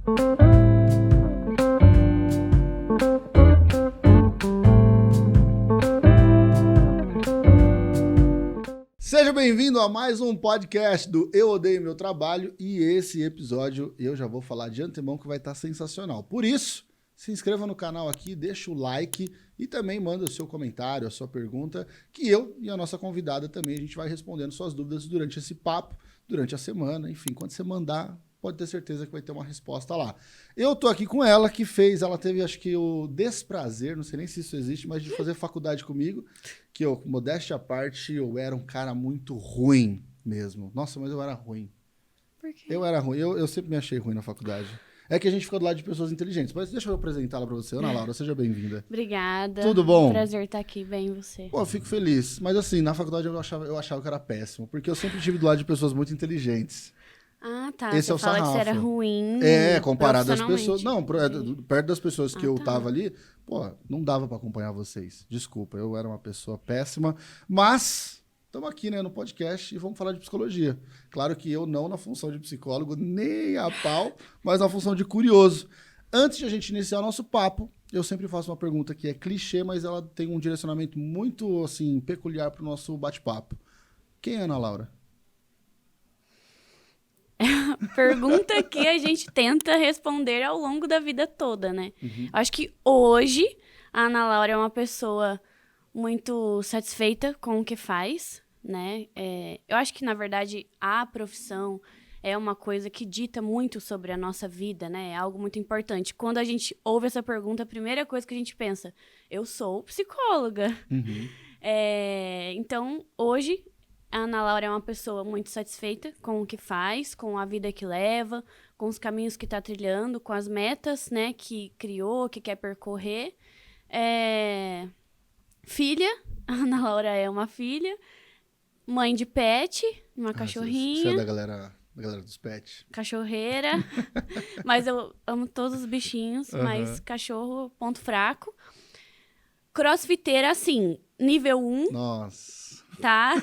Seja bem-vindo a mais um podcast do Eu Odeio Meu Trabalho, e esse episódio eu já vou falar de antemão que vai estar sensacional. Por isso, se inscreva no canal aqui, deixa o like e também manda o seu comentário, a sua pergunta, que eu e a nossa convidada também a gente vai respondendo suas dúvidas durante esse papo, durante a semana, enfim, quando você mandar, pode ter certeza que vai ter uma resposta lá. Eu tô aqui com ela, ela teve, acho que, o desprazer, não sei nem se isso existe, mas de fazer faculdade comigo, que eu, modéstia à parte, eu era um cara muito ruim mesmo. Nossa, mas eu era ruim. Por quê? Eu era ruim, eu sempre me achei ruim na faculdade. É que a gente fica do lado de pessoas inteligentes, mas deixa eu apresentá-la pra você. Ana Laura, seja bem-vinda. Obrigada. Tudo bom? Prazer estar aqui, bem você. Pô, eu fico feliz. Mas assim, na faculdade eu achava que era péssimo, porque eu sempre estive do lado de pessoas muito inteligentes. Ah, tá. Esse você é o fala que você sarrafo. era ruim. Comparado às pessoas. Não, Entendi. perto das pessoas que eu tá. tava ali, pô, não dava pra acompanhar vocês. Desculpa, eu era uma pessoa péssima. Mas estamos aqui, né, no podcast e vamos falar de psicologia. Claro que eu não na função de psicólogo, nem a pau, mas na função de curioso. Antes de a gente iniciar o nosso papo, eu sempre faço uma pergunta que é clichê, mas ela tem um direcionamento muito, assim, peculiar pro nosso bate-papo. Quem é a Ana Laura? Pergunta que a gente tenta responder ao longo da vida toda, né? Uhum. Acho que hoje a Ana Laura é uma pessoa muito satisfeita com o que faz, né? Eu acho que, na verdade, a profissão é uma coisa que dita muito sobre a nossa vida, né? É algo muito importante. Quando a gente ouve essa pergunta, a primeira coisa que a gente pensa, eu sou psicóloga. Uhum. Então, hoje, a Ana Laura é uma pessoa muito satisfeita com o que faz, com a vida que leva, com os caminhos que está trilhando, com as metas, né, que criou, que quer percorrer. Filha, a Ana Laura é uma filha, mãe de pet, uma Você é cachorrinha, da galera dos pets. cachorreira, mas eu amo todos os bichinhos, mas cachorro, ponto fraco. Crossfiteira, assim, nível 1, Nossa. tá?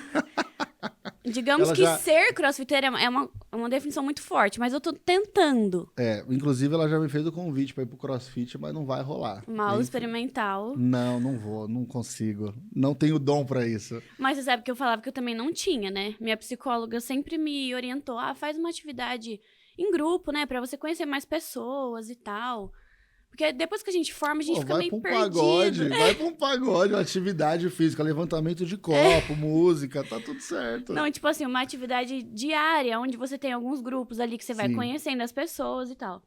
Digamos Ela que já- ser crossfiteira é uma definição muito forte, mas eu tô tentando. Inclusive ela já me fez o convite pra ir pro CrossFit, mas não vai rolar. Uma aula Enfim. experimental. Não vou, não consigo. Não tenho dom pra isso. Mas você sabe que eu falava que eu também não tinha, né? Minha psicóloga sempre me orientou, faz uma atividade em grupo, né? Pra você conhecer mais pessoas e tal. Porque depois que a gente forma, a gente Pô, fica meio perdido. vai pra um pagode, uma atividade física, levantamento de copo, música, tá tudo certo. Não, tipo assim, uma atividade diária, onde você tem alguns grupos ali que você vai Sim. conhecendo as pessoas e tal.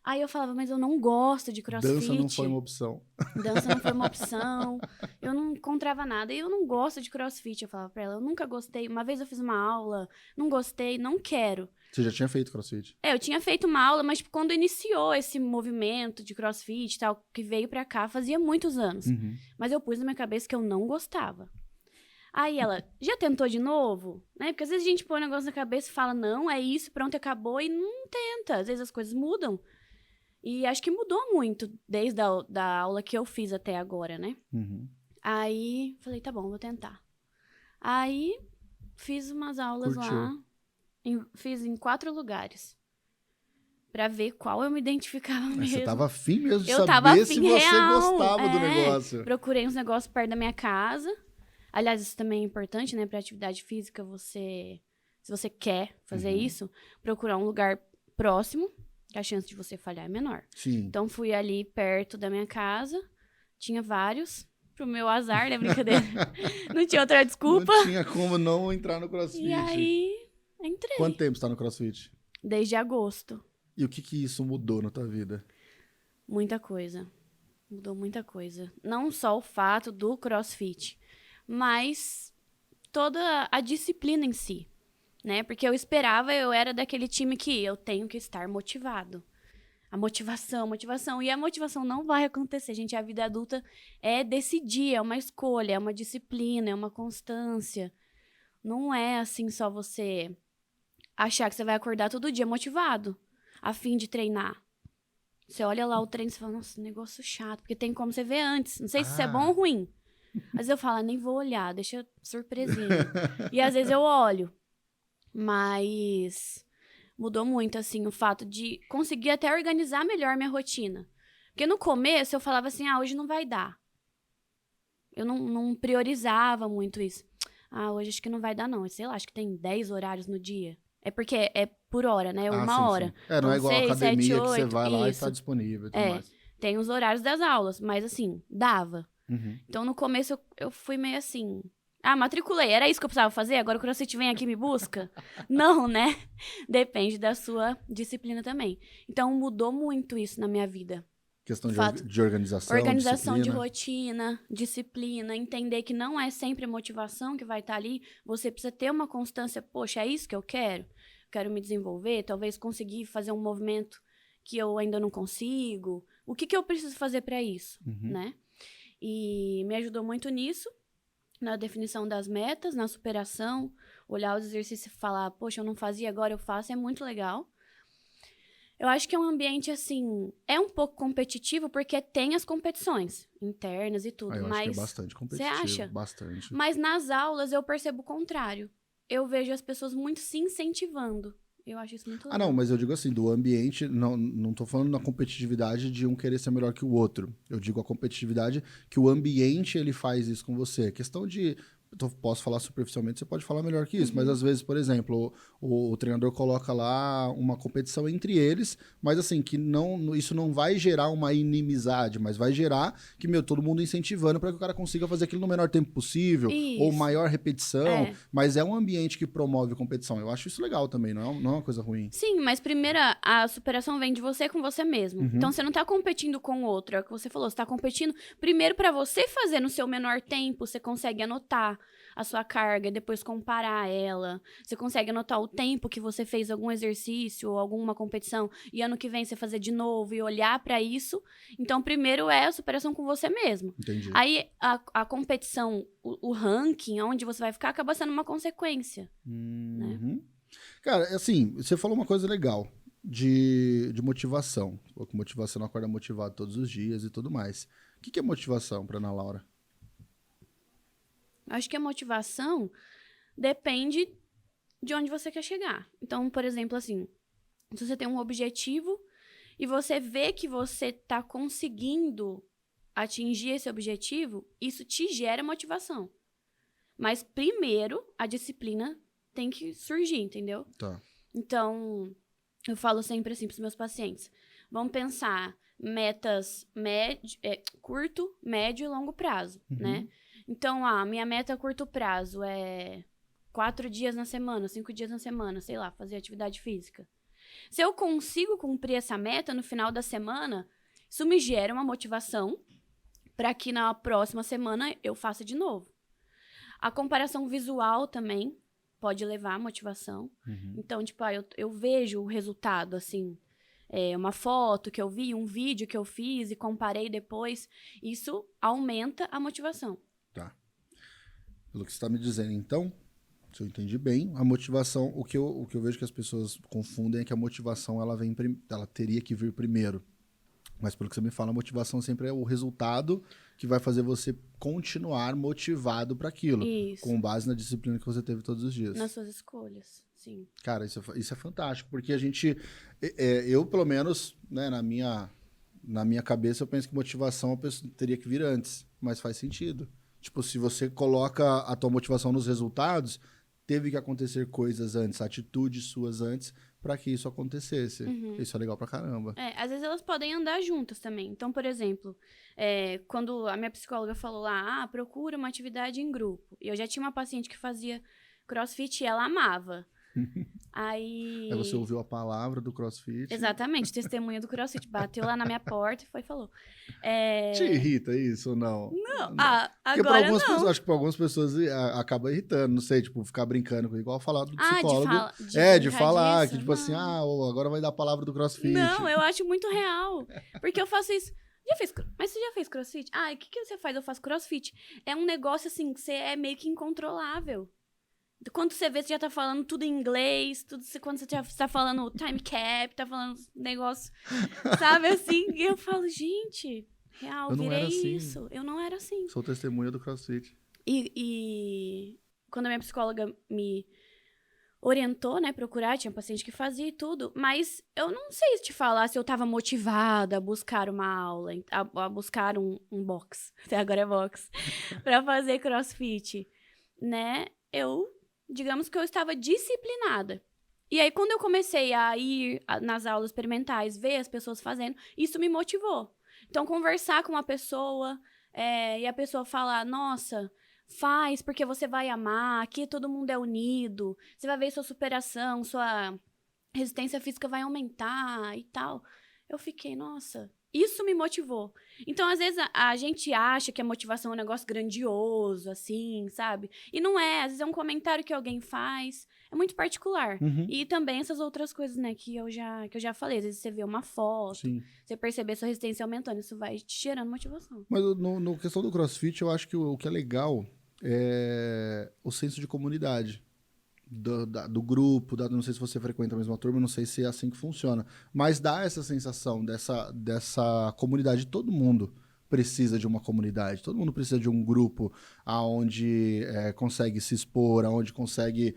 Aí eu falava, mas eu não gosto de crossfit. Dança não foi uma opção. Dança não foi uma opção. Eu não encontrava nada. E eu não gosto de crossfit. Eu falava pra ela, eu nunca gostei. Uma vez eu fiz uma aula, não gostei, não quero. Você já tinha feito CrossFit? Eu tinha feito uma aula, mas tipo, quando iniciou esse movimento de crossfit e tal, que veio pra cá, fazia muitos anos. Uhum. Mas eu pus na minha cabeça que eu não gostava. Aí ela, já tentou de novo? Né? Porque às vezes a gente põe um negócio na cabeça e fala, não, é isso, pronto, acabou, e não tenta. Às vezes as coisas mudam. E acho que mudou muito desde da aula que eu fiz até agora, né? Uhum. Aí, falei, tá bom, vou tentar. Aí, fiz umas aulas Curtiu. lá. Fiz em 4 lugares. Pra ver qual eu me identificava Mas mesmo. você tava afim mesmo de Eu tava saber afim se você real, gostava do negócio. Procurei uns negócios perto da minha casa. Aliás, isso também é importante, né? Pra atividade física, se você quer fazer isso, procurar um lugar próximo, que a chance de você falhar é menor. Sim. Então, fui ali perto da minha casa. Tinha vários. Pro meu azar, né? Brincadeira. Não tinha outra desculpa. Não tinha como não entrar no CrossFit. E aí, entrei. Quanto tempo você tá no CrossFit? Desde agosto. E o que isso mudou na tua vida? Muita coisa. Mudou muita coisa. Não só o fato do CrossFit, mas toda a disciplina em si, né? Porque eu era daquele time que eu tenho que estar motivado. A motivação. E a motivação não vai acontecer, gente. A vida adulta é decidir, é uma escolha, é uma disciplina, é uma constância. Não é assim só você achar que você vai acordar todo dia motivado, a fim de treinar. Você olha lá o treino e fala, nossa, negócio chato, porque tem como você ver antes. Não sei se isso é bom ou ruim. Às vezes eu falo, nem vou olhar, deixa surpresinha. E às vezes eu olho. Mas Mudou muito, assim, o fato de conseguir até organizar melhor minha rotina. Porque no começo eu falava assim, hoje não vai dar. Eu não priorizava muito isso. Hoje acho que não vai dar, não. Sei lá, acho que tem 10 horários no dia. É porque é por hora, né? Ah, Uma sim, sim. hora. Não é Então, igual a 6, 7, academia que você 8, vai lá e tá isso. disponível e tudo mais. Tem os horários das aulas, mas assim, dava. Uhum. Então, no começo, eu fui meio assim... matriculei. Era isso que eu precisava fazer? Agora o CrossFit vem aqui e me busca? Não, né? Depende da sua disciplina também. Então, mudou muito isso na minha vida. Questão Fato. de organização, Organização de disciplina. rotina, disciplina, entender que não é sempre a motivação que vai estar ali. Você precisa ter uma constância. Poxa, é isso que eu quero? Quero me desenvolver, talvez conseguir fazer um movimento que eu ainda não consigo. O que eu preciso fazer para isso, né? E me ajudou muito nisso, na definição das metas, na superação, olhar os exercícios e falar, poxa, eu não fazia, agora eu faço, é muito legal. Eu acho que é um ambiente, assim, é um pouco competitivo, porque tem as competições internas e tudo, Eu mas... acho que é bastante competitivo, Você acha? bastante. Mas nas aulas eu percebo o contrário. Eu vejo as pessoas muito se incentivando. Eu acho isso muito legal. Não, mas eu digo assim, do ambiente, não tô falando na competitividade de um querer ser melhor que o outro. Eu digo a competitividade que o ambiente, ele faz isso com você. A questão de... Posso falar superficialmente, você pode falar melhor que isso, mas às vezes, por exemplo, o treinador coloca lá uma competição entre eles, mas assim, que isso não vai gerar uma inimizade, mas vai gerar que, todo mundo incentivando para que o cara consiga fazer aquilo no menor tempo possível, ou Isso. maior repetição, mas é um ambiente que promove competição. Eu acho isso legal também, não é uma coisa ruim. Sim, mas primeiro a superação vem de você com você mesmo. Então você não tá competindo com o outro, é o que você falou, você tá competindo primeiro pra você fazer no seu menor tempo, você consegue anotar a sua carga e depois comparar ela. Você consegue anotar o tempo que você fez algum exercício ou alguma competição e ano que vem você fazer de novo e olhar pra isso. Então primeiro é a superação com você mesmo. Entendi. Aí a competição, o ranking, onde você vai ficar, acaba sendo uma consequência, né? Cara, assim, você falou uma coisa legal de motivação. Porque motivação não acorda motivado todos os dias e tudo mais. O que é motivação para Ana Laura? Acho que a motivação depende de onde você quer chegar. Então, por exemplo, assim, se você tem um objetivo e você vê que você tá conseguindo atingir esse objetivo, isso te gera motivação. Mas primeiro, a disciplina tem que surgir, entendeu? Tá. Então, eu falo sempre assim pros meus pacientes. Vamos pensar metas curto, médio e longo prazo, né? Então, minha meta a curto prazo é 4 dias na semana, 5 dias na semana, sei lá, fazer atividade física. Se eu consigo cumprir essa meta no final da semana, isso me gera uma motivação para que na próxima semana eu faça de novo. A comparação visual também pode levar à motivação. Então, tipo, eu vejo o resultado, assim, uma foto que eu vi, um vídeo que eu fiz e comparei depois, isso aumenta a motivação. Tá. Pelo que você está me dizendo, então, se eu entendi bem, a motivação, o que eu vejo que as pessoas confundem é que a motivação ela teria que vir primeiro. Mas pelo que você me fala, a motivação sempre é o resultado que vai fazer você continuar motivado para aquilo. Isso. Com base na disciplina que você teve todos os dias. Nas suas escolhas, sim. Cara, isso é fantástico, porque a gente... eu, pelo menos, né, na minha cabeça, eu penso que motivação a pessoa teria que vir antes. Mas faz sentido. Tipo, se você coloca a tua motivação nos resultados, teve que acontecer coisas antes, atitudes suas antes, para que isso acontecesse. Isso é legal pra caramba. Às vezes elas podem andar juntas também. Então, por exemplo, quando a minha psicóloga falou lá, procura uma atividade em grupo. E eu já tinha uma paciente que fazia CrossFit e ela amava. Aí você ouviu a palavra do CrossFit. Exatamente, testemunha do CrossFit. Bateu lá na minha porta e falou. Te irrita isso ou não? Não, Porque agora não. pessoas, acho que para algumas pessoas acaba irritando, não sei, tipo, ficar brincando, igual falar do psicólogo. De falar, disso? que tipo assim, agora vai dar a palavra do CrossFit. Não, eu acho muito real. Porque eu faço isso. Mas você já fez CrossFit? O que você faz? Eu faço CrossFit. É um negócio assim, que você é meio que incontrolável. Quando você vê, você já tá falando tudo em inglês, quando você já tá falando time cap, tá falando negócio, sabe assim? E eu falo, gente, real, virei assim. isso. Eu não era assim. Sou testemunha do CrossFit. E quando a minha psicóloga me orientou, né, procurar, tinha paciente que fazia e tudo, mas eu não sei te falar se eu tava motivada a buscar uma aula, a buscar um box, até agora é box, pra fazer CrossFit, né? Digamos que eu estava disciplinada. E aí, quando eu comecei a ir nas aulas experimentais, ver as pessoas fazendo, isso me motivou. Então, conversar com uma pessoa, e a pessoa falar, nossa, faz porque você vai amar, aqui todo mundo é unido, você vai ver sua superação, sua resistência física vai aumentar e tal. Eu fiquei, nossa, isso me motivou. Então, às vezes, a gente acha que a motivação é um negócio grandioso, assim, sabe? E não é, às vezes é um comentário que alguém faz, é muito particular. Uhum. E também essas outras coisas, né, que eu já falei. Às vezes você vê uma foto, Sim. você perceber sua resistência aumentando, isso vai te gerando motivação. Mas no questão do CrossFit, eu acho que o que é legal é o senso de comunidade. Do grupo, não sei se você frequenta a mesma turma, não sei se é assim que funciona. Mas dá essa sensação dessa comunidade. Todo mundo precisa de uma comunidade, todo mundo precisa de um grupo aonde consegue se expor, aonde consegue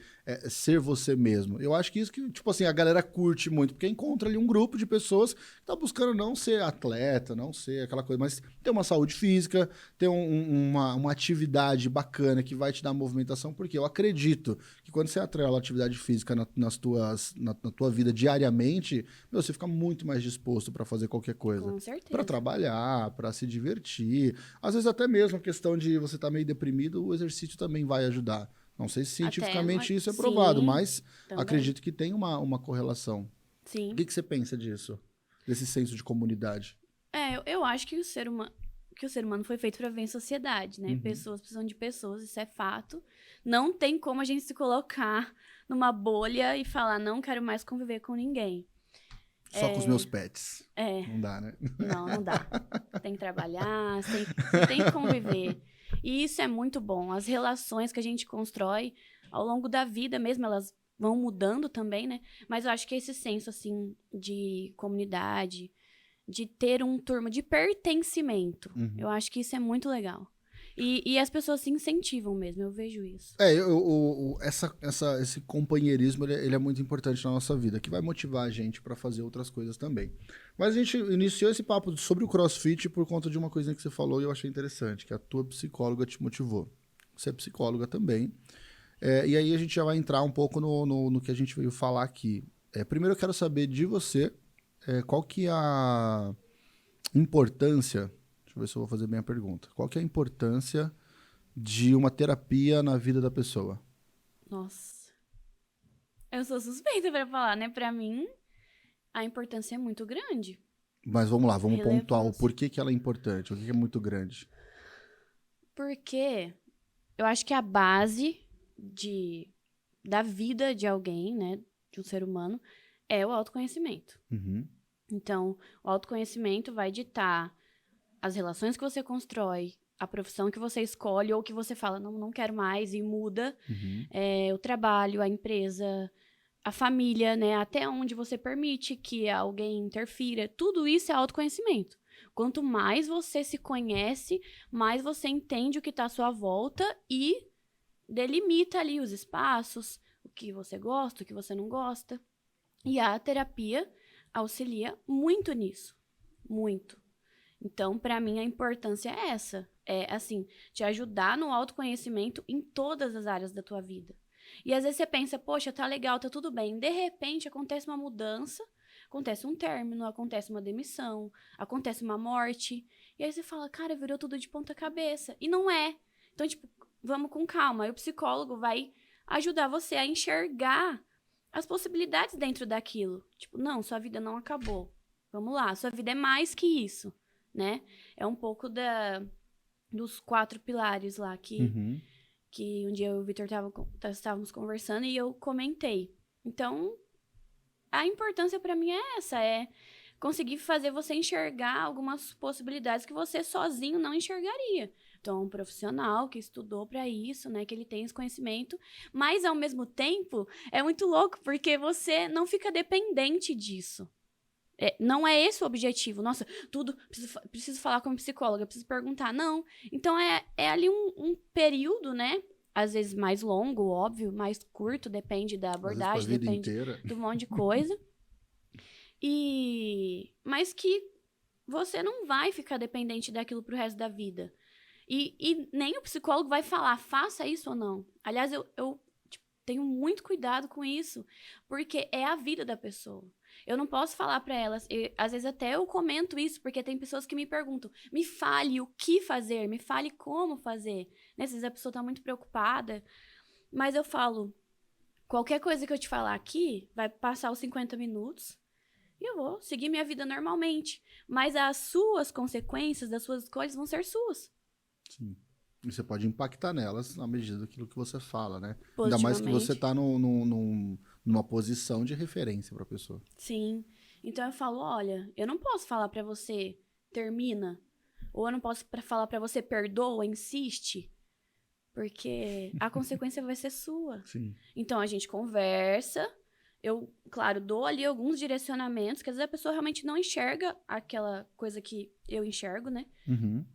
ser você mesmo. Eu acho que isso que, tipo assim, a galera curte muito, porque encontra ali um grupo de pessoas que tá buscando não ser atleta, não ser aquela coisa, mas ter uma saúde física, ter uma atividade bacana que vai te dar movimentação, porque eu acredito que quando você atrela a atividade física na tua vida diariamente, você fica muito mais disposto para fazer qualquer coisa. Com certeza. Para trabalhar, para se divertir. Às vezes até mesmo a questão de você estar meio deprimido, o exercício também vai ajudar. Não sei se cientificamente isso é provado, sim, mas também. acredito que tem uma correlação. Sim. O que você pensa disso? Desse senso de comunidade? Eu acho que o ser humano foi feito para viver em sociedade, né? Uhum. Pessoas precisam de pessoas, isso é fato. Não tem como a gente se colocar numa bolha e falar, não quero mais conviver com ninguém. Só com os meus pets. É. Não dá, né? Não dá. Tem que trabalhar, você tem que conviver. E isso é muito bom. As relações que a gente constrói ao longo da vida mesmo, elas vão mudando também, né? Mas eu acho que esse senso, assim, de comunidade, de ter um turma de pertencimento, eu acho que isso é muito legal. E as pessoas se incentivam mesmo, eu vejo isso. Esse companheirismo ele é muito importante na nossa vida, que vai motivar a gente para fazer outras coisas também. Mas a gente iniciou esse papo sobre o CrossFit por conta de uma coisa que você falou e eu achei interessante, que a tua psicóloga te motivou. Você é psicóloga também. E aí a gente já vai entrar um pouco no que a gente veio falar aqui. Primeiro eu quero saber de você qual que é a importância... Deixa eu ver se eu vou fazer bem a pergunta. Qual que é a importância de uma terapia na vida da pessoa? Nossa. Eu sou suspeita pra falar, né? Pra mim, a importância é muito grande. Mas vamos lá, vamos Relevância. pontuar o porquê que ela é importante, o que é muito grande. Porque eu acho que a base da vida de alguém, né? De um ser humano, é o autoconhecimento. Uhum. Então, o autoconhecimento vai ditar as relações que você constrói, a profissão que você escolhe ou que você fala, não quero mais e muda, Uhum. o trabalho, a empresa, a família, né? Até onde você permite que alguém interfira. Tudo isso é autoconhecimento. Quanto mais você se conhece, mais você entende o que está à sua volta e delimita ali os espaços, o que você gosta, o que você não gosta. E a terapia auxilia muito nisso. Muito. Então, para mim, a importância é essa. É, assim, te ajudar no autoconhecimento em todas as áreas da tua vida. E às vezes você pensa, poxa, tá legal, tá tudo bem. De repente, acontece uma mudança, acontece um término, acontece uma demissão, acontece uma morte. E aí você fala, cara, virou tudo de ponta cabeça. E não é. Então, tipo, vamos com calma. Aí o psicólogo vai ajudar você a enxergar as possibilidades dentro daquilo. Tipo, não, sua vida não acabou. Vamos lá, sua vida é mais que isso. Né? É um pouco dos 4 pilares lá que um dia eu e o Vitor estávamos conversando e eu comentei. Então, a importância para mim é essa, é conseguir fazer você enxergar algumas possibilidades que você sozinho não enxergaria. Então, um profissional que estudou para isso, né, que ele tem esse conhecimento, mas ao mesmo tempo é muito louco porque você não fica dependente disso. Não é esse o objetivo. Nossa, tudo, preciso falar com a psicóloga, preciso perguntar. Não. Então, é ali um período, né? às vezes mais longo, óbvio, mais curto, depende da abordagem, depende de um monte de coisa. Mas que você não vai ficar dependente daquilo pro resto da vida. E nem o psicólogo vai falar, faça isso ou não. Aliás, eu tenho muito cuidado com isso, porque é a vida da pessoa. Eu não posso falar para elas, às vezes até eu comento isso, porque tem pessoas que me perguntam, me fale o que fazer, me fale como fazer. Às vezes a pessoa tá muito preocupada, mas eu falo, qualquer coisa que eu te falar aqui, vai passar os 50 minutos, e eu vou seguir minha vida normalmente. Mas as suas consequências das suas escolhas vão ser suas. Sim. E você pode impactar nelas na medida daquilo que você fala, né? Ainda mais que você tá numa posição de referência pra pessoa. Sim. Então eu falo, olha, eu não posso falar pra você, termina. Ou eu não posso falar pra você, perdoa, insiste. Porque a consequência vai ser sua. Sim. Então a gente conversa. Eu, claro, dou ali alguns direcionamentos, que às vezes a pessoa realmente não enxerga aquela coisa que eu enxergo, né? Uhum.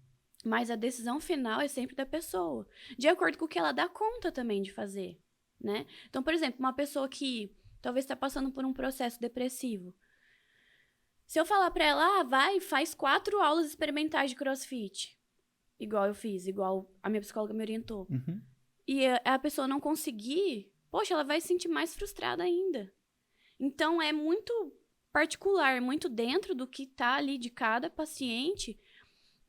Mas a decisão final é sempre da pessoa, de acordo com o que ela dá conta também de fazer, né? Então, por exemplo, uma pessoa que talvez está passando por um processo depressivo. Se eu falar para ela, vai, faz 4 aulas experimentais de CrossFit, igual eu fiz, igual a minha psicóloga me orientou, Uhum. e a pessoa não conseguir, poxa, ela vai se sentir mais frustrada ainda. Então, é muito particular, muito dentro do que tá ali de cada paciente,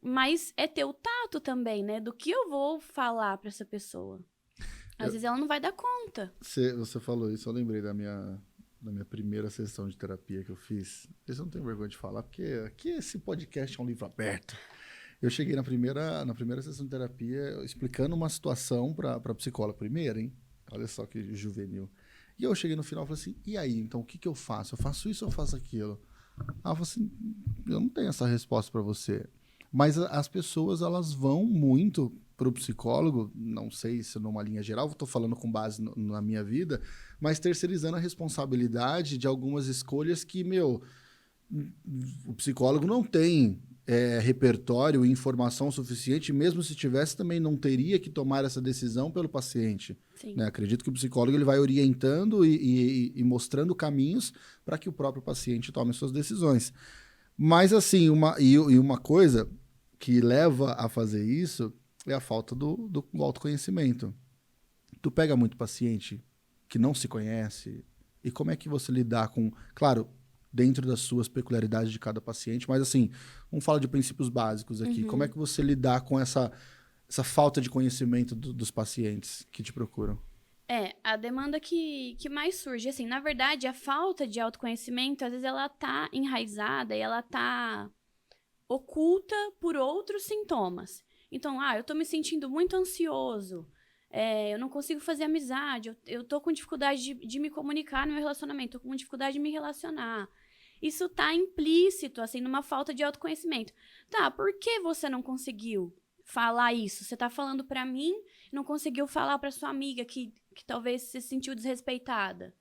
mas é ter o tato também, né? Do que eu vou falar pra essa pessoa. Às vezes ela não vai dar conta. Você falou isso, eu lembrei da minha primeira sessão de terapia que eu fiz. Isso eu não tenho vergonha de falar, porque aqui esse podcast é um livro aberto. Eu cheguei na primeira sessão de terapia explicando uma situação pra psicóloga. Primeiro, hein? Olha só que juvenil. E eu cheguei no final e falei assim, e aí, então o que eu faço? Eu faço isso ou eu faço aquilo? Ela falou assim, eu não tenho essa resposta pra você. Mas as pessoas, elas vão muito pro psicólogo, não sei se numa linha geral, estou falando com base na minha vida, mas terceirizando a responsabilidade de algumas escolhas que, o psicólogo não tem repertório e informação suficiente, mesmo se tivesse, também não teria que tomar essa decisão pelo paciente. Né? Acredito que o psicólogo ele vai orientando e mostrando caminhos para que o próprio paciente tome suas decisões. Mas, assim, uma coisa que leva a fazer isso é a falta do autoconhecimento. Tu pega muito paciente que não se conhece, e como é que você lidar com... Claro, dentro das suas peculiaridades de cada paciente, mas, assim, vamos falar de princípios básicos aqui. Como é que você lidar com essa falta de conhecimento dos pacientes que te procuram? A demanda que mais surge, assim, na verdade, a falta de autoconhecimento, às vezes ela tá enraizada e ela tá oculta por outros sintomas. Então, eu tô me sentindo muito ansioso, eu não consigo fazer amizade, eu tô com dificuldade de me comunicar no meu relacionamento, tô com dificuldade de me relacionar. Isso tá implícito, assim, numa falta de autoconhecimento. Tá, por que você não conseguiu falar isso? Você tá falando pra mim e não conseguiu falar pra sua amiga que talvez se sentiu desrespeitada,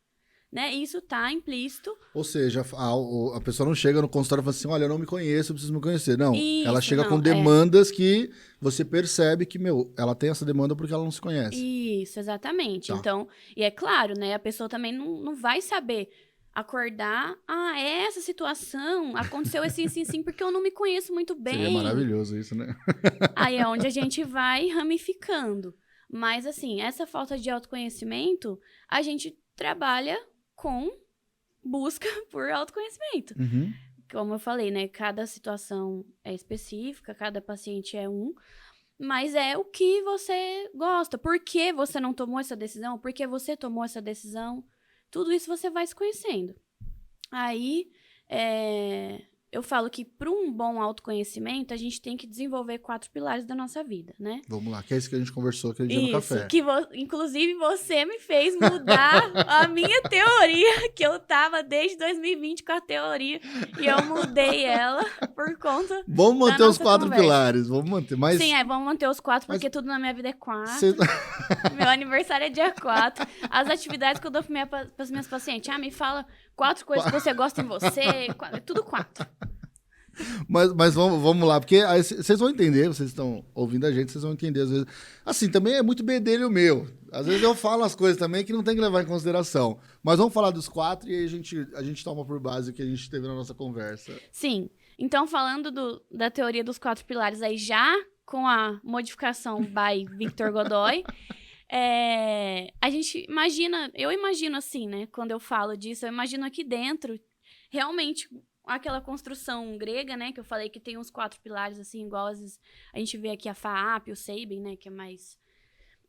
né? Isso tá implícito. Ou seja, a pessoa não chega no consultório e fala assim, olha, eu não me conheço, eu preciso me conhecer. Não, ela chega com demandas que você percebe que, ela tem essa demanda porque ela não se conhece. Isso, exatamente. Tá. Então, e é claro, né? A pessoa também não vai saber acordar, essa situação aconteceu assim, porque eu não me conheço muito bem. Seria maravilhoso isso, né? Aí é onde a gente vai ramificando. Mas, assim, essa falta de autoconhecimento, a gente trabalha com busca por autoconhecimento. Uhum. Como eu falei, né? Cada situação é específica, cada paciente é um. Mas é o que você gosta. Por que você não tomou essa decisão? Por que você tomou essa decisão? Tudo isso você vai se conhecendo. Aí, eu falo que para um bom autoconhecimento, a gente tem que desenvolver 4 pilares da nossa vida, né? Vamos lá, que é isso que a gente conversou aquele dia no café. Inclusive, você me fez mudar a minha teoria, que eu tava desde 2020 com a teoria, e eu mudei ela por conta Vamos manter os 4 conversa. Pilares, vamos manter. Mas... Sim, vamos manter os 4, porque tudo na minha vida é 4. Cê... Meu aniversário é dia 4. As atividades que eu dou para as minhas pacientes, me fala 4 coisas que você gosta em você, tudo 4. Mas vamos lá, porque aí vocês vão entender, vocês estão ouvindo a gente, vocês vão entender às vezes. Assim, também é muito bedelho meu. Às vezes eu falo as coisas também que não tem que levar em consideração. Mas vamos falar dos 4 e aí a gente toma por base o que a gente teve na nossa conversa. Sim. Então, falando da teoria dos 4 pilares aí, já com a modificação by Victor Godoy, a gente imagina, eu imagino assim, né? Quando eu falo disso, eu imagino aqui dentro, realmente, aquela construção grega, né? Que eu falei que tem uns 4 pilares, assim, igual às vezes a gente vê aqui a FAAP, o Sabin, né? Que é mais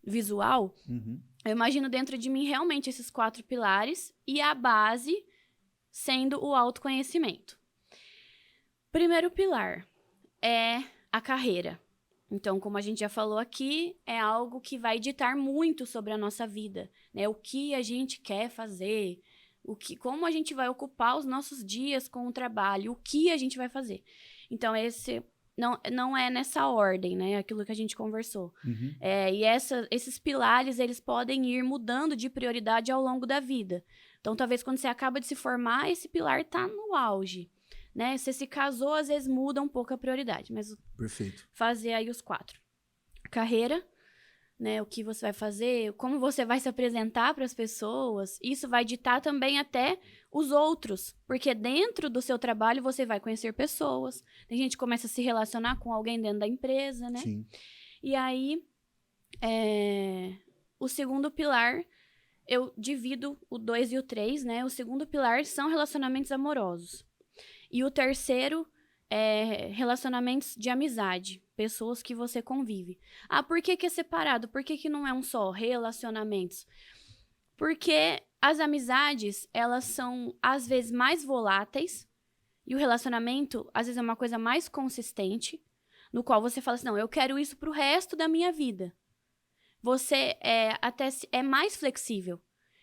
visual. Uhum. Eu imagino dentro de mim realmente esses 4 pilares e a base sendo o autoconhecimento. Primeiro pilar é a carreira. Então, como a gente já falou aqui, é algo que vai ditar muito sobre a nossa vida, né? O que a gente quer fazer, como a gente vai ocupar os nossos dias com o trabalho, o que a gente vai fazer. Então, esse não é nessa ordem, né? Aquilo que a gente conversou. Uhum. E esses pilares, eles podem ir mudando de prioridade ao longo da vida. Então, talvez quando você acaba de se formar, esse pilar está no auge. Né? Você se casou, às vezes muda um pouco a prioridade, mas Perfeito. fazer aí os 4. Carreira, né? O que você vai fazer, como você vai se apresentar para as pessoas, isso vai ditar também até os outros, porque dentro do seu trabalho você vai conhecer pessoas, tem gente que começa a se relacionar com alguém dentro da empresa, né? Sim. E aí, o segundo pilar, eu divido o 2 e o 3, né? O segundo pilar são relacionamentos amorosos. E o terceiro é relacionamentos de amizade, pessoas que você convive. Ah, por que é separado? Por que não é um só? Relacionamentos. Porque as amizades, elas são, às vezes, mais voláteis, e o relacionamento, às vezes, é uma coisa mais consistente, no qual você fala assim, não, eu quero isso pro resto da minha vida. Você é mais flexível.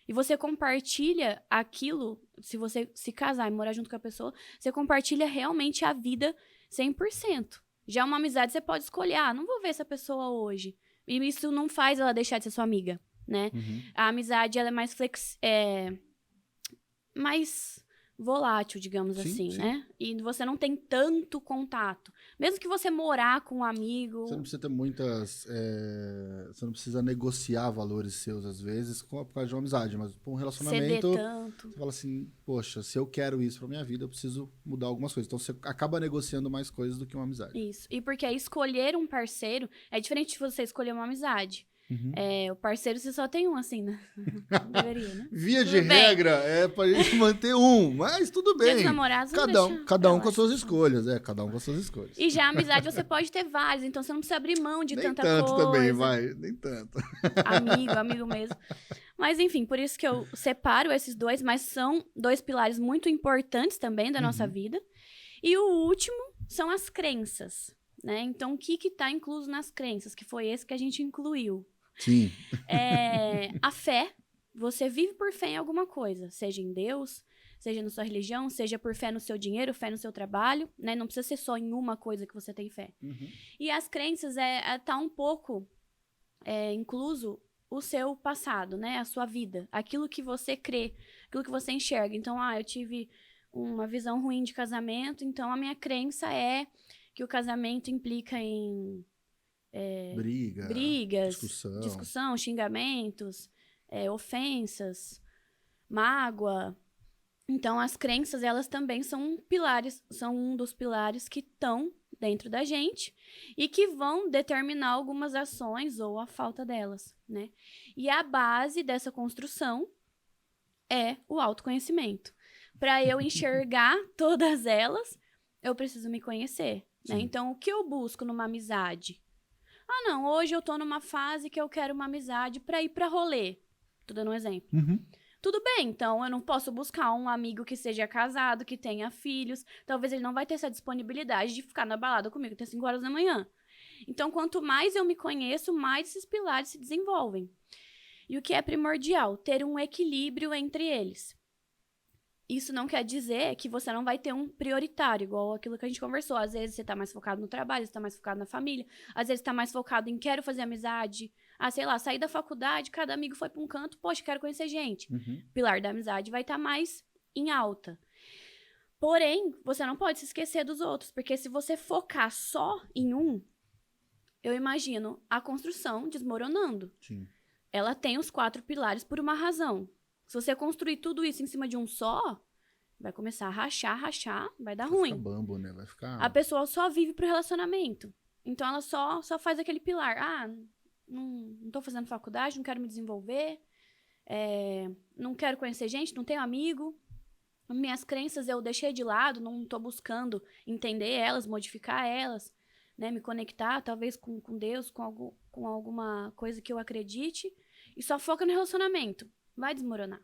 E você compartilha aquilo, se você se casar e morar junto com a pessoa, você compartilha realmente a vida 100%. Já uma amizade, você pode escolher, não vou ver essa pessoa hoje. E isso não faz ela deixar de ser sua amiga, né? Uhum. A amizade, ela é mais volátil, digamos assim, sim. né? E você não tem tanto contato. Mesmo que você morar com um amigo... Você não precisa ter muitas... Você não precisa negociar valores seus, às vezes, por causa de uma amizade. Mas por um relacionamento... Ceder tanto. Você fala assim, poxa, se eu quero isso pra minha vida, eu preciso mudar algumas coisas. Então, você acaba negociando mais coisas do que uma amizade. Isso. E porque escolher um parceiro é diferente de você escolher uma amizade. Uhum. O parceiro você só tem um, assim, né? Deveria, né? Via Tudo de bem. regra, é pra gente manter um, mas tudo Dia dos bem. namorados, Cada um com as suas escolhas, cada um com as suas escolhas. E já a amizade você pode ter várias, então você não precisa abrir mão de Nem tanta tanto coisa. também, vai, nem tanto. Amigo mesmo. Mas enfim, por isso que eu separo esses dois, mas são 2 pilares muito importantes também da nossa vida. E o último são as crenças, né? Então, o que tá incluso nas crenças? Que foi esse que a gente incluiu. Sim. A fé, você vive por fé em alguma coisa, seja em Deus, seja na sua religião, seja por fé no seu dinheiro, fé no seu trabalho, né? Não precisa ser só em uma coisa que você tem fé. Uhum. E as crenças tá um pouco incluso o seu passado, né? A sua vida, aquilo que você crê, aquilo que você enxerga. Então, eu tive uma visão ruim de casamento, então a minha crença é que o casamento implica em brigas, discussão, xingamentos, ofensas, mágoa. Então, as crenças, elas também são pilares, são um dos pilares que estão dentro da gente e que vão determinar algumas ações ou a falta delas, né? E a base dessa construção é o autoconhecimento. Para eu enxergar todas elas, eu preciso me conhecer, né? Então, o que eu busco numa amizade? Não, hoje eu tô numa fase que eu quero uma amizade para ir para rolê. Tô dando um exemplo. Uhum. Tudo bem, então eu não posso buscar um amigo que seja casado, que tenha filhos. Talvez ele não vai ter essa disponibilidade de ficar na balada comigo até 5 horas da manhã. Então, quanto mais eu me conheço, mais esses pilares se desenvolvem. E o que é primordial? Ter um equilíbrio entre eles. Isso não quer dizer que você não vai ter um prioritário, igual aquilo que a gente conversou. Às vezes você tá mais focado no trabalho, você tá mais focado na família. Às vezes você tá mais focado em quero fazer amizade. Sei lá, sair da faculdade, cada amigo foi pra um canto, poxa, quero conhecer gente. Uhum. O pilar da amizade vai estar mais em alta. Porém, você não pode se esquecer dos outros, porque se você focar só em um, eu imagino a construção desmoronando. Sim. Ela tem os 4 pilares por uma razão. Se você construir tudo isso em cima de um só, vai começar a rachar, vai dar ruim. Vai ficar bambo, né? Vai ficar... A pessoa só vive pro relacionamento. Então, ela só faz aquele pilar. Ah, não tô fazendo faculdade, não quero me desenvolver, não quero conhecer gente, não tenho amigo. Minhas crenças eu deixei de lado, não tô buscando entender elas, modificar elas, né? Me conectar, talvez, com Deus, com alguma coisa que eu acredite. E só foca no relacionamento. Vai desmoronar.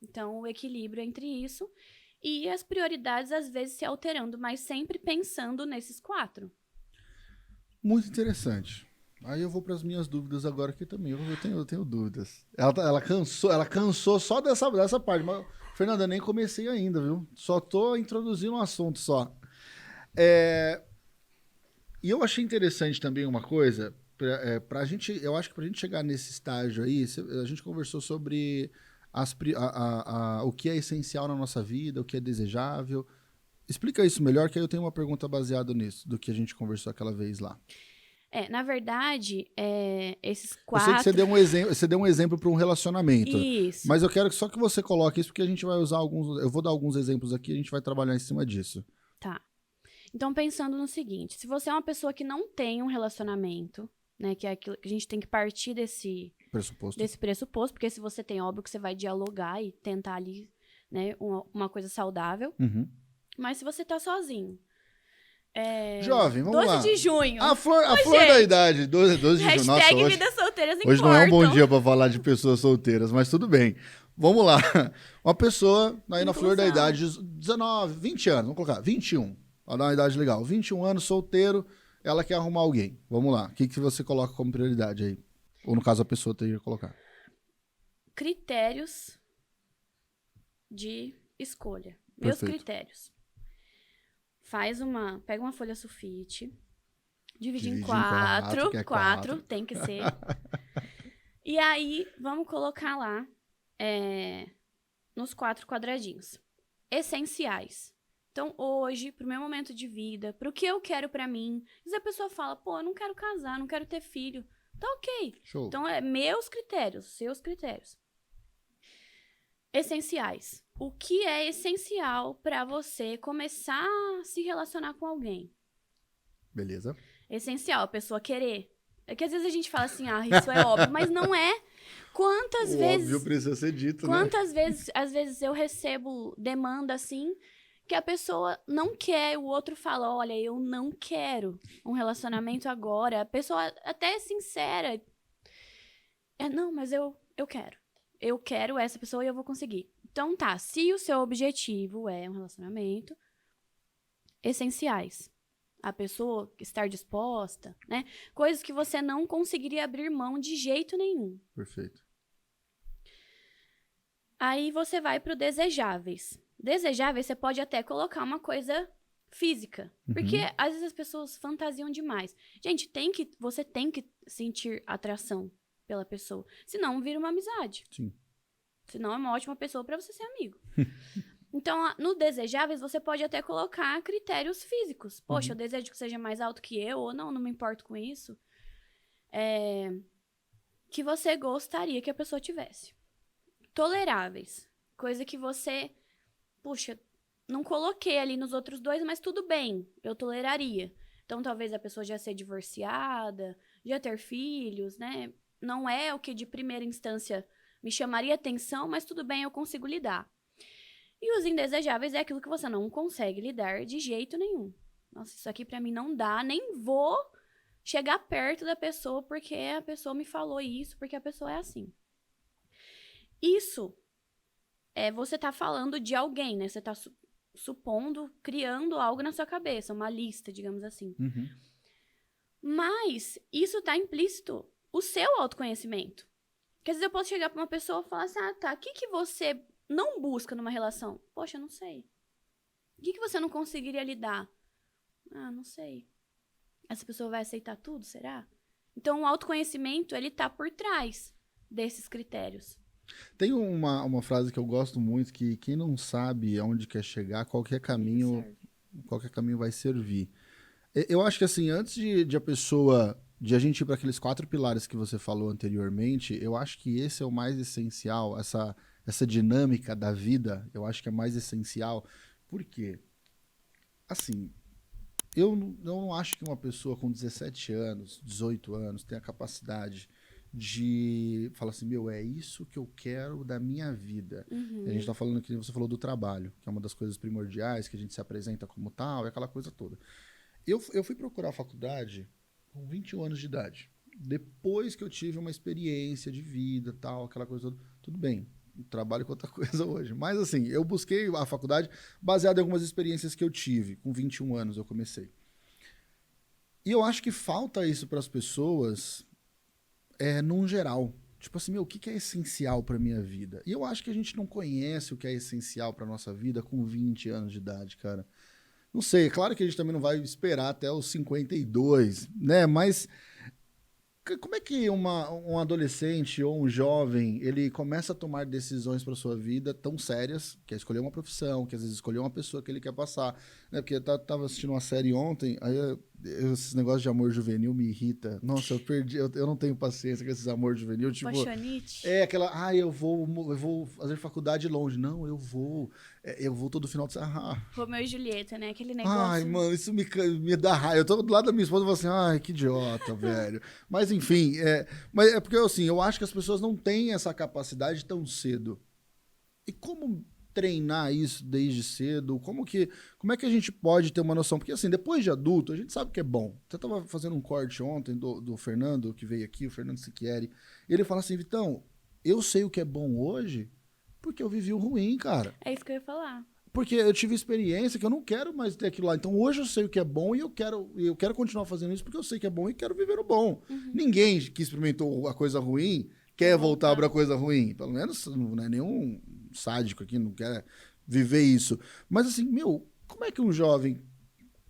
Então, o equilíbrio entre isso e as prioridades, às vezes, se alterando, mas sempre pensando nesses 4. Muito interessante. Aí eu vou para as minhas dúvidas agora aqui também. Eu tenho dúvidas. Ela cansou só dessa parte. Mas, Fernanda, eu nem comecei ainda, viu? Só tô introduzindo um assunto só. E eu achei interessante também uma coisa. Pra gente, eu acho que pra gente chegar nesse estágio aí, a gente conversou sobre o que é essencial na nossa vida, o que é desejável. Explica isso melhor, que aí eu tenho uma pergunta baseada nisso, do que a gente conversou aquela vez lá. Na verdade, esses 4... Eu sei que você deu um exemplo para um relacionamento. Isso. Mas eu quero só que você coloque isso, porque a gente vai usar alguns... Eu vou dar alguns exemplos aqui e a gente vai trabalhar em cima disso. Tá. Então, pensando no seguinte, se você é uma pessoa que não tem um relacionamento, né, que é aquilo que a gente tem que partir desse pressuposto, porque se você tem, óbvio que você vai dialogar e tentar ali, né, uma coisa saudável. Uhum. Mas se você tá sozinho... Jovem, vamos 12 lá. de junho. A flor da idade, 12 de junho. Nossa, Hashtag hoje, vidas solteiras hoje não é um bom dia para falar de pessoas solteiras, mas tudo bem. Vamos lá. Uma pessoa aí na flor da idade, 19, 20 anos, vamos colocar, 21. Vai dar uma idade legal. 21 anos, solteiro, ela quer arrumar alguém. Vamos lá. O que você coloca como prioridade aí? Ou no caso a pessoa teria que colocar? Critérios de escolha. Meus critérios. Pega uma folha sulfite, divide em 4, que é 4, tem que ser. E aí, vamos colocar lá, nos 4 quadradinhos. Essenciais. Então, hoje, pro meu momento de vida, pro que eu quero pra mim, se a pessoa fala, pô, eu não quero casar, não quero ter filho, tá ok. Show. Então, meus critérios, seus critérios. Essenciais. O que é essencial para você começar a se relacionar com alguém? Beleza. Essencial, a pessoa querer. É que às vezes a gente fala assim, isso é óbvio, mas não é. Quantas vezes... Óbvio precisa ser dito, quantas vezes, às vezes eu recebo demanda assim, que a pessoa não quer, o outro fala, olha, eu não quero um relacionamento agora. A pessoa até é sincera. Não, mas eu quero. Eu quero essa pessoa e eu vou conseguir. Então tá, se o seu objetivo é um relacionamento, essenciais. A pessoa estar disposta, né? Coisas que você não conseguiria abrir mão de jeito nenhum. Perfeito. Aí você vai pro desejáveis. Desejáveis, você pode até colocar uma coisa física. Porque às vezes as pessoas fantasiam demais. Gente, você tem que sentir atração pela pessoa. Senão vira uma amizade. Sim. Senão é uma ótima pessoa para você ser amigo. Então, no desejáveis, você pode até colocar critérios físicos. Poxa, eu desejo que seja mais alto que eu, ou não me importo com isso. Que você gostaria que a pessoa tivesse. Toleráveis. Coisa que você, puxa, não coloquei ali nos outros 2, mas tudo bem, eu toleraria. Então, talvez a pessoa já ser divorciada, já ter filhos, né? Não é o que de primeira instância me chamaria atenção, mas tudo bem, eu consigo lidar. E os indesejáveis é aquilo que você não consegue lidar de jeito nenhum. Nossa, isso aqui pra mim não dá, nem vou chegar perto da pessoa porque a pessoa me falou isso, porque a pessoa é assim. Isso você tá falando de alguém, né? Você tá supondo, criando algo na sua cabeça, uma lista, digamos assim. Mas isso tá implícito o seu autoconhecimento. Porque às vezes eu posso chegar pra uma pessoa e falar assim, tá, o que você não busca numa relação? Poxa, eu não sei. O que você não conseguiria lidar? Não sei. Essa pessoa vai aceitar tudo, será? Então, o autoconhecimento, ele tá por trás desses critérios. Tem uma frase que eu gosto muito, que quem não sabe aonde quer chegar, qualquer caminho vai servir. Eu acho que assim, antes de a gente ir para aqueles 4 pilares que você falou anteriormente, eu acho que esse é o mais essencial, essa dinâmica da vida, eu acho que é mais essencial. Por quê? Assim, eu não acho que uma pessoa com 17 anos, 18 anos, tenha a capacidade de falar assim, meu, é isso que eu quero da minha vida. E a gente tá falando que você falou do trabalho, que é uma das coisas primordiais, que a gente se apresenta como tal, e aquela coisa toda. Eu fui procurar a faculdade com 21 anos de idade. Depois que eu tive uma experiência de vida, tal, aquela coisa toda. Tudo bem, trabalho com outra coisa hoje. Mas assim, eu busquei a faculdade baseado em algumas experiências que eu tive. Com 21 anos eu comecei. E eu acho que falta isso para as pessoas, num geral. Tipo assim, meu, o que é essencial para minha vida? E eu acho que a gente não conhece o que é essencial para nossa vida com 20 anos de idade, cara. Não sei, claro que a gente também não vai esperar até os 52, né? Mas como é que um adolescente ou um jovem, ele começa a tomar decisões para sua vida tão sérias, que é escolher uma profissão, que às vezes escolher uma pessoa que ele quer passar, né? Porque eu tava assistindo uma série ontem, aí esses negócios de amor juvenil me irrita. Nossa, eu não tenho paciência com esses amor juvenil, tipo, Paixonite. eu vou fazer faculdade longe. Não, eu vou todo final de semana. Romeu e Julieta, né? Aquele Ai, negócio. mano, isso me dá raiva. Eu tô do lado da minha esposa e falo assim, ai, que idiota, velho. Mas enfim, mas é porque assim, eu acho que as pessoas não têm essa capacidade tão cedo. E como treinar isso desde cedo? Como é que a gente pode ter uma noção? Porque assim, depois de adulto, a gente sabe que é bom. Você tava fazendo um corte ontem do Fernando, que veio aqui, o Fernando Siquieri, e ele fala assim, Vitão, eu sei o que é bom hoje porque eu vivi o ruim, cara. É isso que eu ia falar. Porque eu tive experiência que eu não quero mais ter aquilo lá. Então hoje eu sei o que é bom e eu quero continuar fazendo isso porque eu sei que é bom e quero viver o bom. Ninguém que experimentou a coisa ruim quer voltar para a coisa ruim. Pelo menos não é nenhum sádico aqui, não quer viver isso. Mas assim, meu, como é que um jovem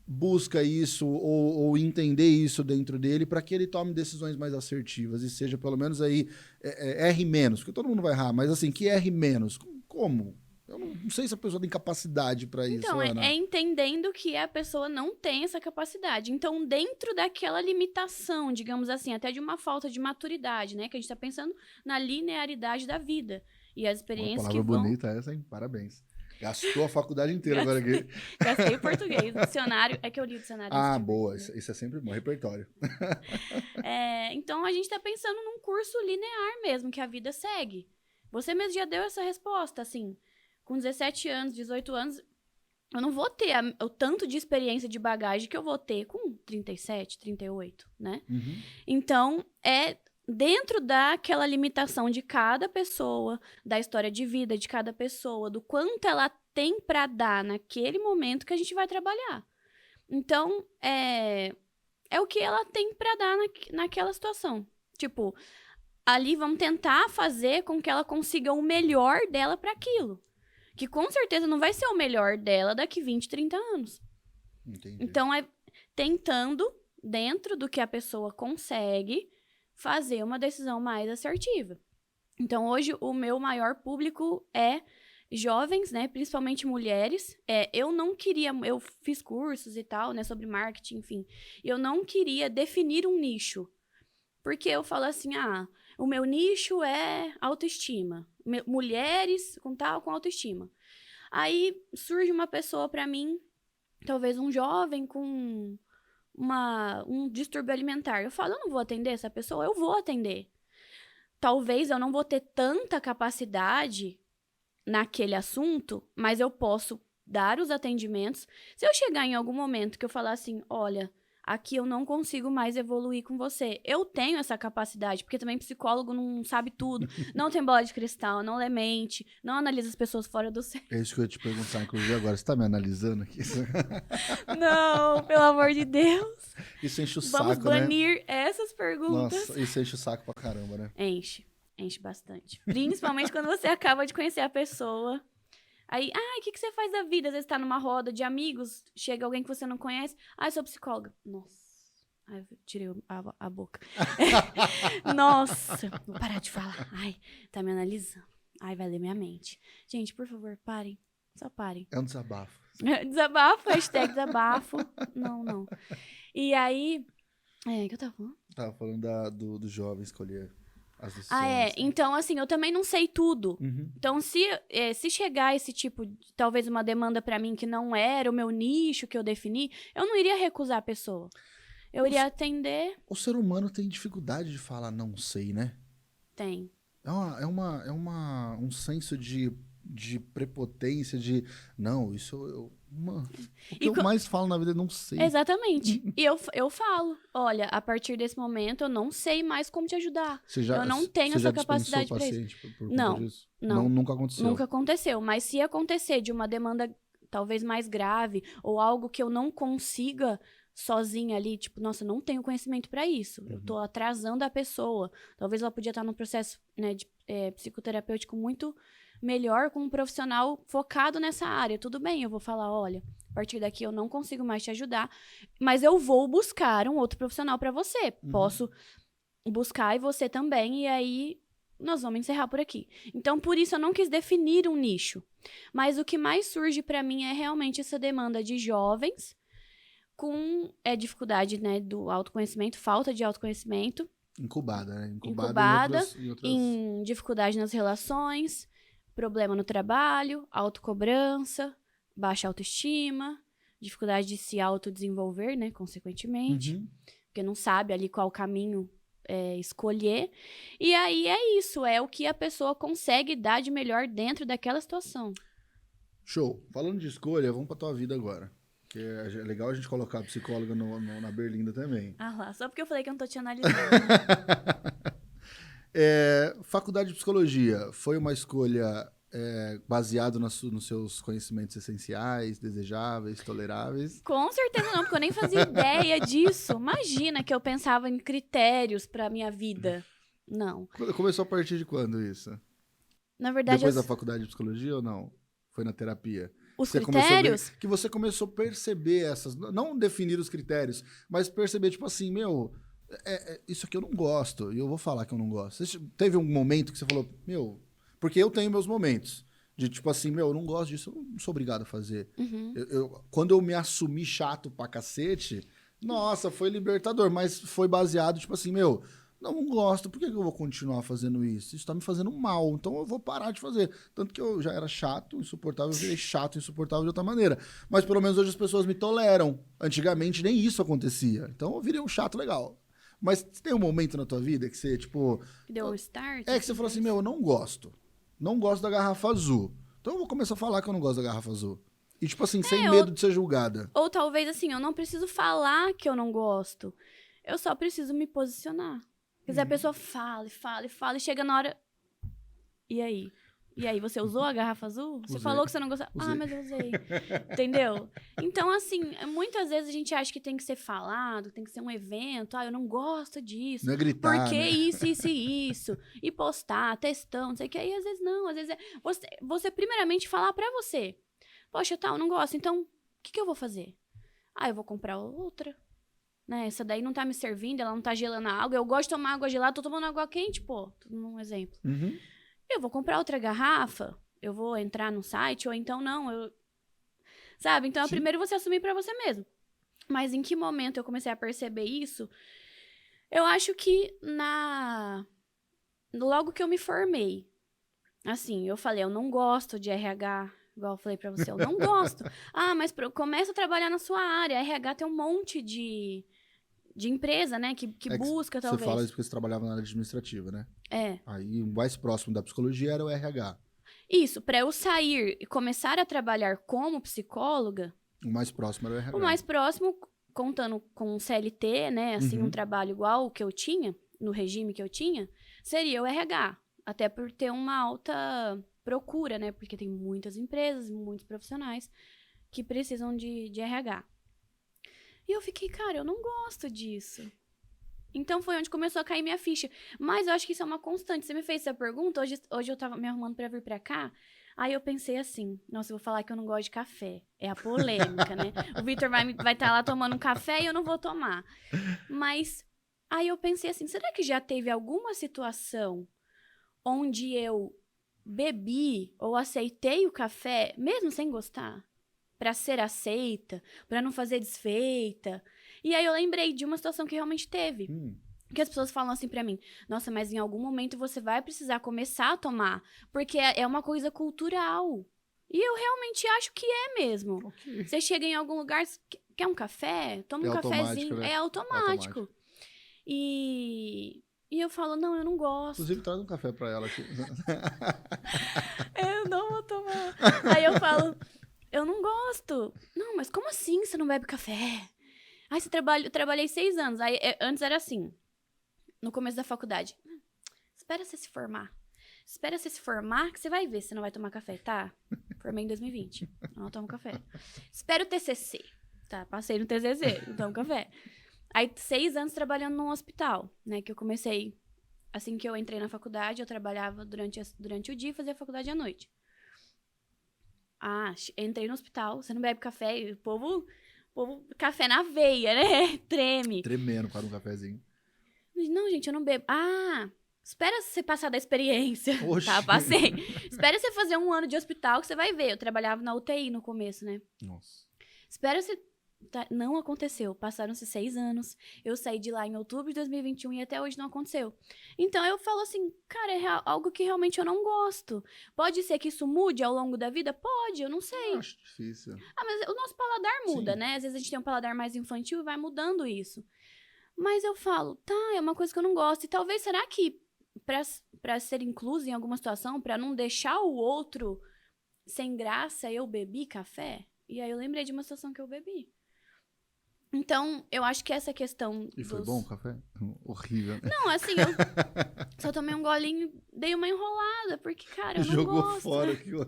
busca isso ou entender isso dentro dele para que ele tome decisões mais assertivas e seja pelo menos aí R menos, porque todo mundo vai errar, mas assim, que R menos. Como? Eu não sei se a pessoa tem capacidade para isso, Então, Ana. é entendendo que a pessoa não tem essa capacidade. Então, dentro daquela limitação, digamos assim, até de uma falta de maturidade, né? Que a gente tá pensando na linearidade da vida. E as Uma experiências palavra que vão... bonita essa, hein? Parabéns. Gastou a faculdade inteira agora aqui. Gastei o português. O dicionário... É que eu li o dicionário. Ah, boa. Isso é sempre bom. Repertório. Então, a gente tá pensando num curso linear mesmo, que a vida segue. Você mesmo já deu essa resposta, assim... Com 17 anos, 18 anos, eu não vou ter o tanto de experiência de bagagem que eu vou ter com 37, 38, né? Uhum. Então, é dentro daquela limitação de cada pessoa, da história de vida de cada pessoa, do quanto ela tem para dar naquele momento que a gente vai trabalhar. Então, é o que ela tem para dar naquela situação. Tipo, ali vamos tentar fazer com que ela consiga o melhor dela para aquilo. Que com certeza não vai ser o melhor dela daqui 20, 30 anos. Entendi. Então, é tentando, dentro do que a pessoa consegue, fazer uma decisão mais assertiva. Então, hoje, o meu maior público é jovens, né? Principalmente mulheres. Eu não queria... Eu fiz cursos e tal, né? Sobre marketing, enfim. E eu não queria definir um nicho. Porque eu falo assim, o meu nicho é autoestima. Mulheres com autoestima. Aí surge uma pessoa pra mim, talvez um jovem com um distúrbio alimentar. Eu falo, eu não vou atender essa pessoa? Eu vou atender. Talvez eu não vou ter tanta capacidade naquele assunto, mas eu posso dar os atendimentos. Se eu chegar em algum momento que eu falar assim, olha... Aqui eu não consigo mais evoluir com você. Eu tenho essa capacidade, porque também psicólogo não sabe tudo, não tem bola de cristal, não lê mente, não analisa as pessoas fora do centro. É isso que eu ia te perguntar, inclusive, agora. Você tá me analisando aqui? Não, pelo amor de Deus. Isso enche o Vamos saco, banir essas perguntas. Nossa, isso enche o saco pra caramba, né? Enche bastante. Principalmente quando você acaba de conhecer a pessoa. Aí, o que você faz da vida? Às vezes tá numa roda de amigos, chega alguém que você não conhece. Eu sou psicóloga. Nossa. Ai, eu tirei a boca. Nossa, vou parar de falar. Ai, tá me analisando. Ai, vai ler minha mente. Gente, por favor, parem. Só parem. É um desabafo. Desabafo, hashtag desabafo. Não. E aí... o que eu tava falando? Tava falando do jovem escolher as decisões. Ah, é. Então, assim, eu também não sei tudo. Uhum. Então, se chegar esse tipo, talvez uma demanda pra mim que não era o meu nicho que eu defini, eu não iria recusar a pessoa. Eu iria atender. O ser humano tem dificuldade de falar não sei, né? Tem. Um senso de prepotência, de não, isso o que eu mais falo na vida é não sei. Exatamente. E eu falo, olha, a partir desse momento eu não sei mais como te ajudar. Eu não tenho essa capacidade para isso. Por conta disso? Não. Nunca aconteceu. Nunca aconteceu. Mas se acontecer de uma demanda talvez mais grave ou algo que eu não consiga sozinha ali, tipo, nossa, eu não tenho conhecimento para isso. Eu tô atrasando a pessoa. Talvez ela podia estar num processo, né, de psicoterapêutico muito melhor com um profissional focado nessa área. Tudo bem, eu vou falar, olha, a partir daqui eu não consigo mais te ajudar, mas eu vou buscar um outro profissional para você. Posso buscar e você também, e aí nós vamos encerrar por aqui. Então, por isso eu não quis definir um nicho. Mas o que mais surge para mim é realmente essa demanda de jovens com dificuldade, né, do autoconhecimento, falta de autoconhecimento. Incubada, né? Incubada em outras... em dificuldade nas relações, problema no trabalho, autocobrança, baixa autoestima, dificuldade de se autodesenvolver, né, consequentemente, porque não sabe ali qual caminho escolher. E aí é isso, é o que a pessoa consegue dar de melhor dentro daquela situação. Show. Falando de escolha, vamos pra tua vida agora. Que é legal a gente colocar a psicóloga na berlinda também. Ah lá, só porque eu falei que eu não tô te analisando. Faculdade de Psicologia foi uma escolha baseada nos seus conhecimentos essenciais, desejáveis, toleráveis? Com certeza não, porque eu nem fazia ideia disso. Imagina que eu pensava em critérios pra minha vida. Não. Começou a partir de quando isso? Na verdade, Depois da faculdade de Psicologia ou não? Foi na terapia? Os critérios? Que você começou a perceber essas... Não definir os critérios, mas perceber, tipo assim, meu... isso aqui eu não gosto, e eu vou falar que eu não gosto. Você teve um momento que você falou, meu... Porque eu tenho meus momentos de, tipo assim, meu, eu não gosto disso, eu não sou obrigado a fazer. Quando eu me assumi chato pra cacete, nossa, foi libertador, mas foi baseado, tipo assim, meu... Não gosto, por que eu vou continuar fazendo isso? Isso tá me fazendo mal, então eu vou parar de fazer. Tanto que eu já era chato, insuportável, eu virei chato, insuportável de outra maneira. Mas pelo menos hoje as pessoas me toleram. Antigamente nem isso acontecia. Então eu virei um chato legal. Mas tem um momento na tua vida que você, tipo... Deu um start? Que você falou assim, meu, eu não gosto. Não gosto da garrafa azul. Então eu vou começar a falar que eu não gosto da garrafa azul. E tipo assim, sem medo de ser julgada. Ou talvez assim, eu não preciso falar que eu não gosto. Eu só preciso me posicionar. Quer dizer, a pessoa fala, e chega na hora... E aí? E aí, você usou a garrafa azul? Você falou que você não gostava? Usei. Ah, mas eu usei. Entendeu? Então, assim, muitas vezes a gente acha que tem que ser falado, tem que ser um evento. Ah, eu não gosto disso. Não é gritar, Por que né? isso? E postar, textão, não sei o que. Aí, às vezes, não. Às vezes é você primeiramente falar pra você. Poxa, eu não gosto. Então, o que eu vou fazer? Ah, eu vou comprar outra. Né? Essa daí não tá me servindo, ela não tá gelando a água. Eu gosto de tomar água gelada, tô tomando água quente, pô. Tô dando um exemplo. Eu vou comprar outra garrafa, eu vou entrar no site, ou então não, sabe? Então, primeiro você assumir pra você mesmo. Mas em que momento eu comecei a perceber isso? Eu acho que logo que eu me formei. Assim, eu falei, eu não gosto de RH, igual eu falei pra você, eu não gosto. Ah, mas começa a trabalhar na sua área. RH tem um monte de empresa, né, que busca, talvez. Você fala isso porque você trabalhava na área administrativa, né? Aí o mais próximo da psicologia era o RH. Isso, pra eu sair e começar a trabalhar como psicóloga... O mais próximo era o RH. O mais próximo, contando com CLT, né, assim, um trabalho igual o que eu tinha, no regime que eu tinha, seria o RH. Até por ter uma alta procura, né, porque tem muitas empresas, muitos profissionais que precisam de RH. E eu fiquei, cara, eu não gosto disso. Então foi onde começou a cair minha ficha. Mas eu acho que isso é uma constante. Você me fez essa pergunta, hoje eu tava me arrumando pra vir pra cá. Aí eu pensei assim, nossa, eu vou falar que eu não gosto de café. É a polêmica, né? O Vitor vai estar lá tomando um café e eu não vou tomar. Mas aí eu pensei assim, será que já teve alguma situação onde eu bebi ou aceitei o café, mesmo sem gostar? Pra ser aceita, pra não fazer desfeita. E aí eu lembrei de uma situação que realmente teve. Que as pessoas falam assim pra mim, nossa, mas em algum momento você vai precisar começar a tomar, porque é uma coisa cultural. E eu realmente acho que é mesmo. Ok. Você chega em algum lugar, quer um café? Toma É um automático, cafezinho. né? É automático. E eu falo, não, eu não gosto. Inclusive, traz um café pra ela aqui. Eu não vou tomar. Aí eu falo, eu não gosto. Não, mas como assim você não bebe café? Aí eu trabalhei 6 anos. Aí antes era assim, no começo da faculdade. Espera você se formar. Espera você se formar que você vai ver se você não vai tomar café, tá? Formei em 2020. Eu não tomo café. Espera o TCC. Tá, passei no TCC, não tomo café. Aí, 6 anos trabalhando num hospital, né? Que eu comecei, assim que eu entrei na faculdade, eu trabalhava durante o dia e fazia faculdade à noite. Ah, entrei no hospital, você não bebe café, e o povo café na veia, né? Treme. Tremendo para um cafezinho. Não, gente, eu não bebo. Ah, espera você passar da experiência. Oxi. Tá, passei. Espera você fazer 1 ano de hospital que você vai ver. Eu trabalhava na UTI no começo, né? Nossa. Espera você... Não aconteceu. Passaram-se 6 anos. Eu saí de lá em outubro de 2021 e até hoje não aconteceu. Então eu falo assim, cara, é algo que realmente eu não gosto. Pode ser que isso mude ao longo da vida? Pode, eu não sei. Eu acho difícil. Ah, mas o nosso paladar muda, Sim. né? Às vezes a gente tem um paladar mais infantil e vai mudando isso. Mas eu falo, tá, é uma coisa que eu não gosto. E talvez, será que pra ser incluso em alguma situação, pra não deixar o outro sem graça, eu bebi café? E aí eu lembrei de uma situação que eu bebi. Então, eu acho que essa questão E foi bom o café? Horrível, né? Não, assim, eu só tomei um golinho, dei uma enrolada, porque, cara, eu não Jogou gosto. fora aquilo.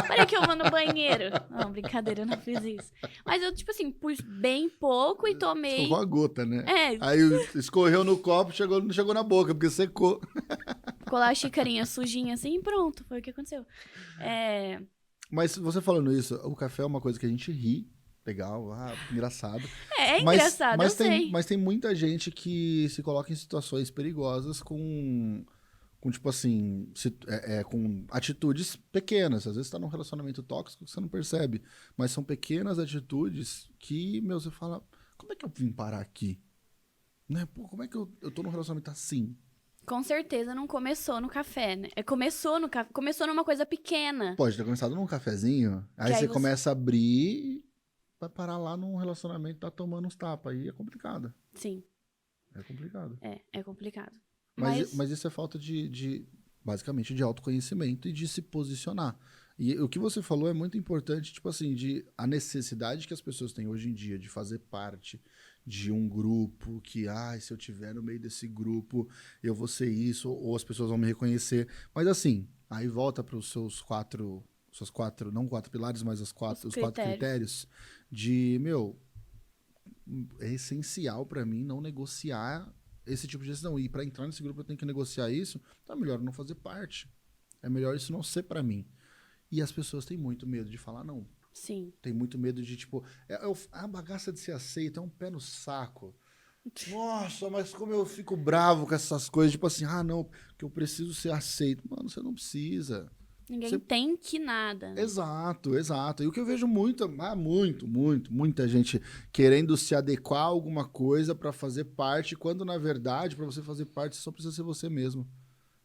Peraí que eu vou no banheiro. Não, brincadeira, eu não fiz isso. Mas eu, tipo assim, pus bem pouco e tomei. Escorreu a gota, né? É, Aí escorreu no copo, não chegou na boca, porque secou. colar a xicrinha sujinha assim e pronto, foi o que aconteceu. Mas você falando isso, o café é uma coisa que a gente ri. Legal, engraçado. É engraçado, eu sei. Mas tem muita gente que se coloca em situações perigosas com tipo assim, com atitudes pequenas. Às vezes você tá num relacionamento tóxico que você não percebe. Mas são pequenas atitudes que, você fala, como é que eu vim parar aqui? Né? Pô, como é que eu tô num relacionamento assim? Com certeza não começou no café, né? Começou numa coisa pequena. Pode ter começado num cafezinho, aí Que você começa a abrir, vai parar lá num relacionamento, tá tomando uns tapas. Aí é complicado. Sim. É complicado. É complicado. Mas isso é falta basicamente, de autoconhecimento e de se posicionar. E o que você falou é muito importante, tipo assim, a necessidade que as pessoas têm hoje em dia de fazer parte de um grupo que, se eu tiver no meio desse grupo, eu vou ser isso, ou as pessoas vão me reconhecer. Mas assim, aí volta para os seus não 4 pilares, mas os 4 critérios de, é essencial para mim não negociar esse tipo de decisão. E para entrar nesse grupo eu tenho que negociar isso, então é melhor não fazer parte. É melhor isso não ser para mim. E as pessoas têm muito medo de falar não. Sim. Tem muito medo de, tipo, a bagaça de ser aceito é um pé no saco. Nossa, mas como eu fico bravo com essas coisas, tipo assim, não, que eu preciso ser aceito. Mano, você não precisa. Ninguém tem que nada. Né? Exato. E o que eu vejo muita gente querendo se adequar a alguma coisa pra fazer parte, quando na verdade, pra você fazer parte, você só precisa ser você mesmo.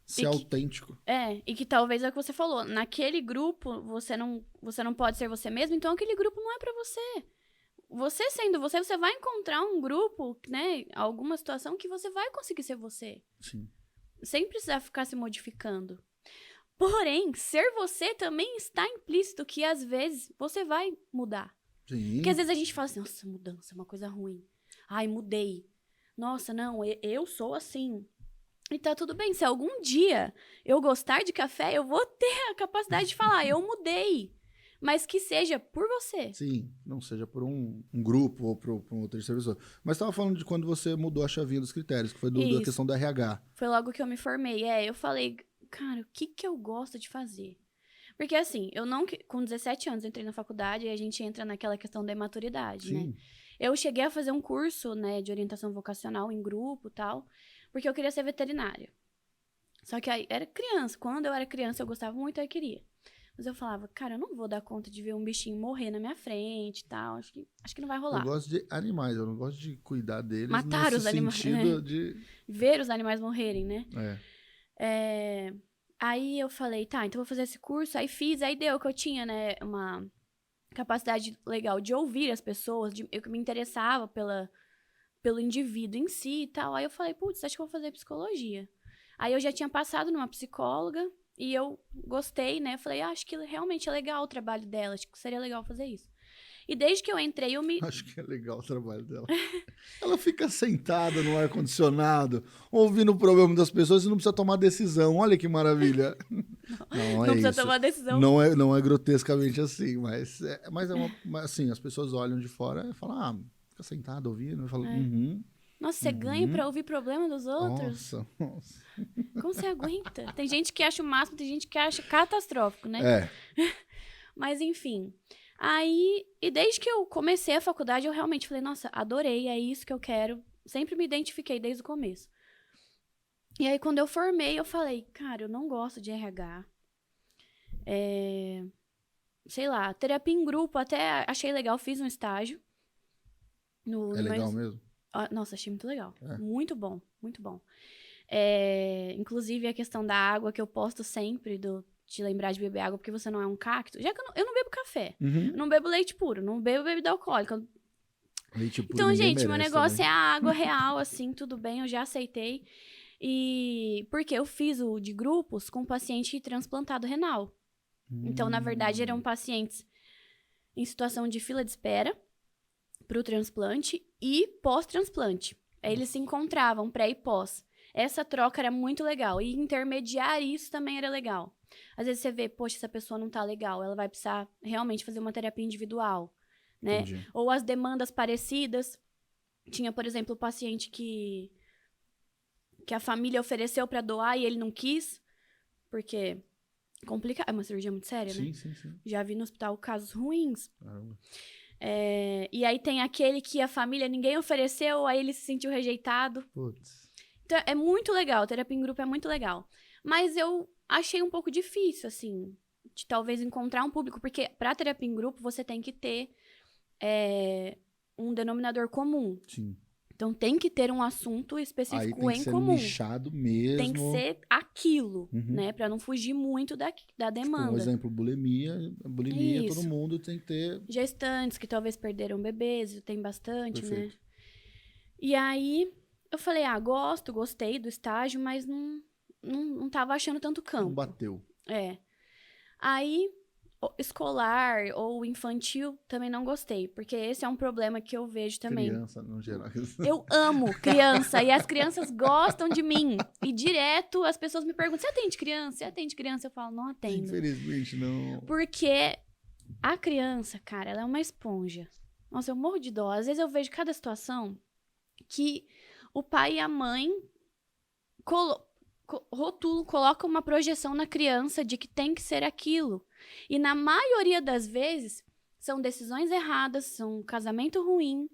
Ser autêntico. E que talvez é o que você falou. Naquele grupo, você não pode ser você mesmo, então aquele grupo não é pra você. Você sendo você vai encontrar um grupo, né? Alguma situação que você vai conseguir ser você. Sim. Sem precisar ficar se modificando. Porém, ser você também está implícito que às vezes você vai mudar. Sim. Porque às vezes a gente fala assim, nossa, mudança é uma coisa ruim. Ai, mudei. Nossa, não, eu sou assim. E tá tudo bem, se algum dia eu gostar de café, eu vou ter a capacidade de falar, eu mudei. Mas que seja por você. Sim, não seja por um grupo ou por uma terceira pessoa. Mas estava falando de quando você mudou a chavinha dos critérios, que foi da questão do RH. Foi logo que eu me formei. Eu falei, cara, o que eu gosto de fazer? Porque assim, eu não... Com 17 anos, eu entrei na faculdade e a gente entra naquela questão da imaturidade, né? Sim. Eu cheguei a fazer um curso, né, de orientação vocacional em grupo e tal, porque eu queria ser veterinária. Só que aí, era criança. Quando eu era criança, eu gostava muito, eu queria. Mas eu falava, cara, eu não vou dar conta de ver um bichinho morrer na minha frente e tal. Acho que não vai Eu rolar. gosto de animais, eu não gosto de cuidar deles Matar nesse os animais, sentido de... Ver os animais morrerem, né? É. Aí eu falei, tá, então vou fazer esse curso. Aí fiz, aí deu que eu tinha, né, uma capacidade legal de ouvir as pessoas, eu que me interessava pelo indivíduo em si e tal. Aí eu falei, putz, acho que eu vou fazer psicologia. Aí eu já tinha passado numa psicóloga e eu gostei, né? Falei, acho que realmente é legal o trabalho dela, acho que seria legal fazer isso. E desde que eu entrei, eu me... Acho que é legal o trabalho dela. Ela fica sentada no ar-condicionado, ouvindo o problema das pessoas e não precisa tomar decisão. Olha que maravilha. Não é precisa isso. tomar decisão. Não é grotescamente assim, mas assim, as pessoas olham de fora e falam, fica sentado ouvindo. Eu falo, Nossa, você ganha pra ouvir problema dos outros? Nossa. Como você aguenta? Tem gente que acha o máximo, tem gente que acha catastrófico, né? É. Mas enfim. Aí, e desde que eu comecei a faculdade, eu realmente falei, nossa, adorei, é isso que eu quero. Sempre me identifiquei desde o começo. E aí, quando eu formei, eu falei, cara, eu não gosto de RH. Sei lá, terapia em grupo, até achei legal, fiz um estágio. É legal mesmo? Nossa, achei muito legal. É. Muito bom, muito bom. Inclusive, a questão da água que eu posto sempre, de lembrar de beber água porque você não é um cacto. Já que eu não bebo café, eu não bebo leite puro, não bebo bebida alcoólica. Leite puro, Então, ninguém gente, meu merece negócio também. é a água real, assim, tudo bem, eu já aceitei. E porque eu fiz o de grupos com paciente transplantado renal. Então, na verdade, eram pacientes em situação de fila de espera para o transplante e pós-transplante. Aí eles se encontravam pré e pós. Essa troca era muito legal. E intermediar isso também era legal. Às vezes você vê, poxa, essa pessoa não tá legal, ela vai precisar realmente fazer uma terapia individual, né? Entendi. Ou as demandas parecidas. Tinha, por exemplo, o paciente que a família ofereceu para doar e ele não quis, porque é uma cirurgia muito séria, né? Sim. Já vi no hospital casos ruins. Caramba. E aí tem aquele que a família, ninguém ofereceu, aí ele se sentiu rejeitado. Putz. Então, é muito legal, terapia em grupo é muito legal. Mas eu achei um pouco difícil, assim, de talvez encontrar um público, porque pra terapia em grupo você tem que ter um denominador comum. Sim. Então tem que ter um assunto Aí específico tem que em ser comum. nichado mesmo. Tem que ser aquilo, né? Pra não fugir muito da demanda. Por exemplo, bulimia, Isso. todo mundo tem que ter. Gestantes que talvez perderam bebês, tem bastante, Perfeito. né? E aí, eu falei, gostei do estágio, mas não tava achando tanto campo. Não bateu. Aí, escolar ou infantil, também não gostei, porque esse é um problema que eu vejo também. Criança, no geral. Eu amo criança, e as crianças gostam de mim. E direto, as pessoas me perguntam, você atende criança? Você atende criança? Eu falo, não atendo. Infelizmente, não. Porque a criança, cara, ela é uma esponja. Nossa, eu morro de dó. Às vezes eu vejo cada situação que o pai e a mãe colocam uma projeção na criança de que tem que ser aquilo. E na maioria das vezes, são decisões erradas, são um casamento ruim,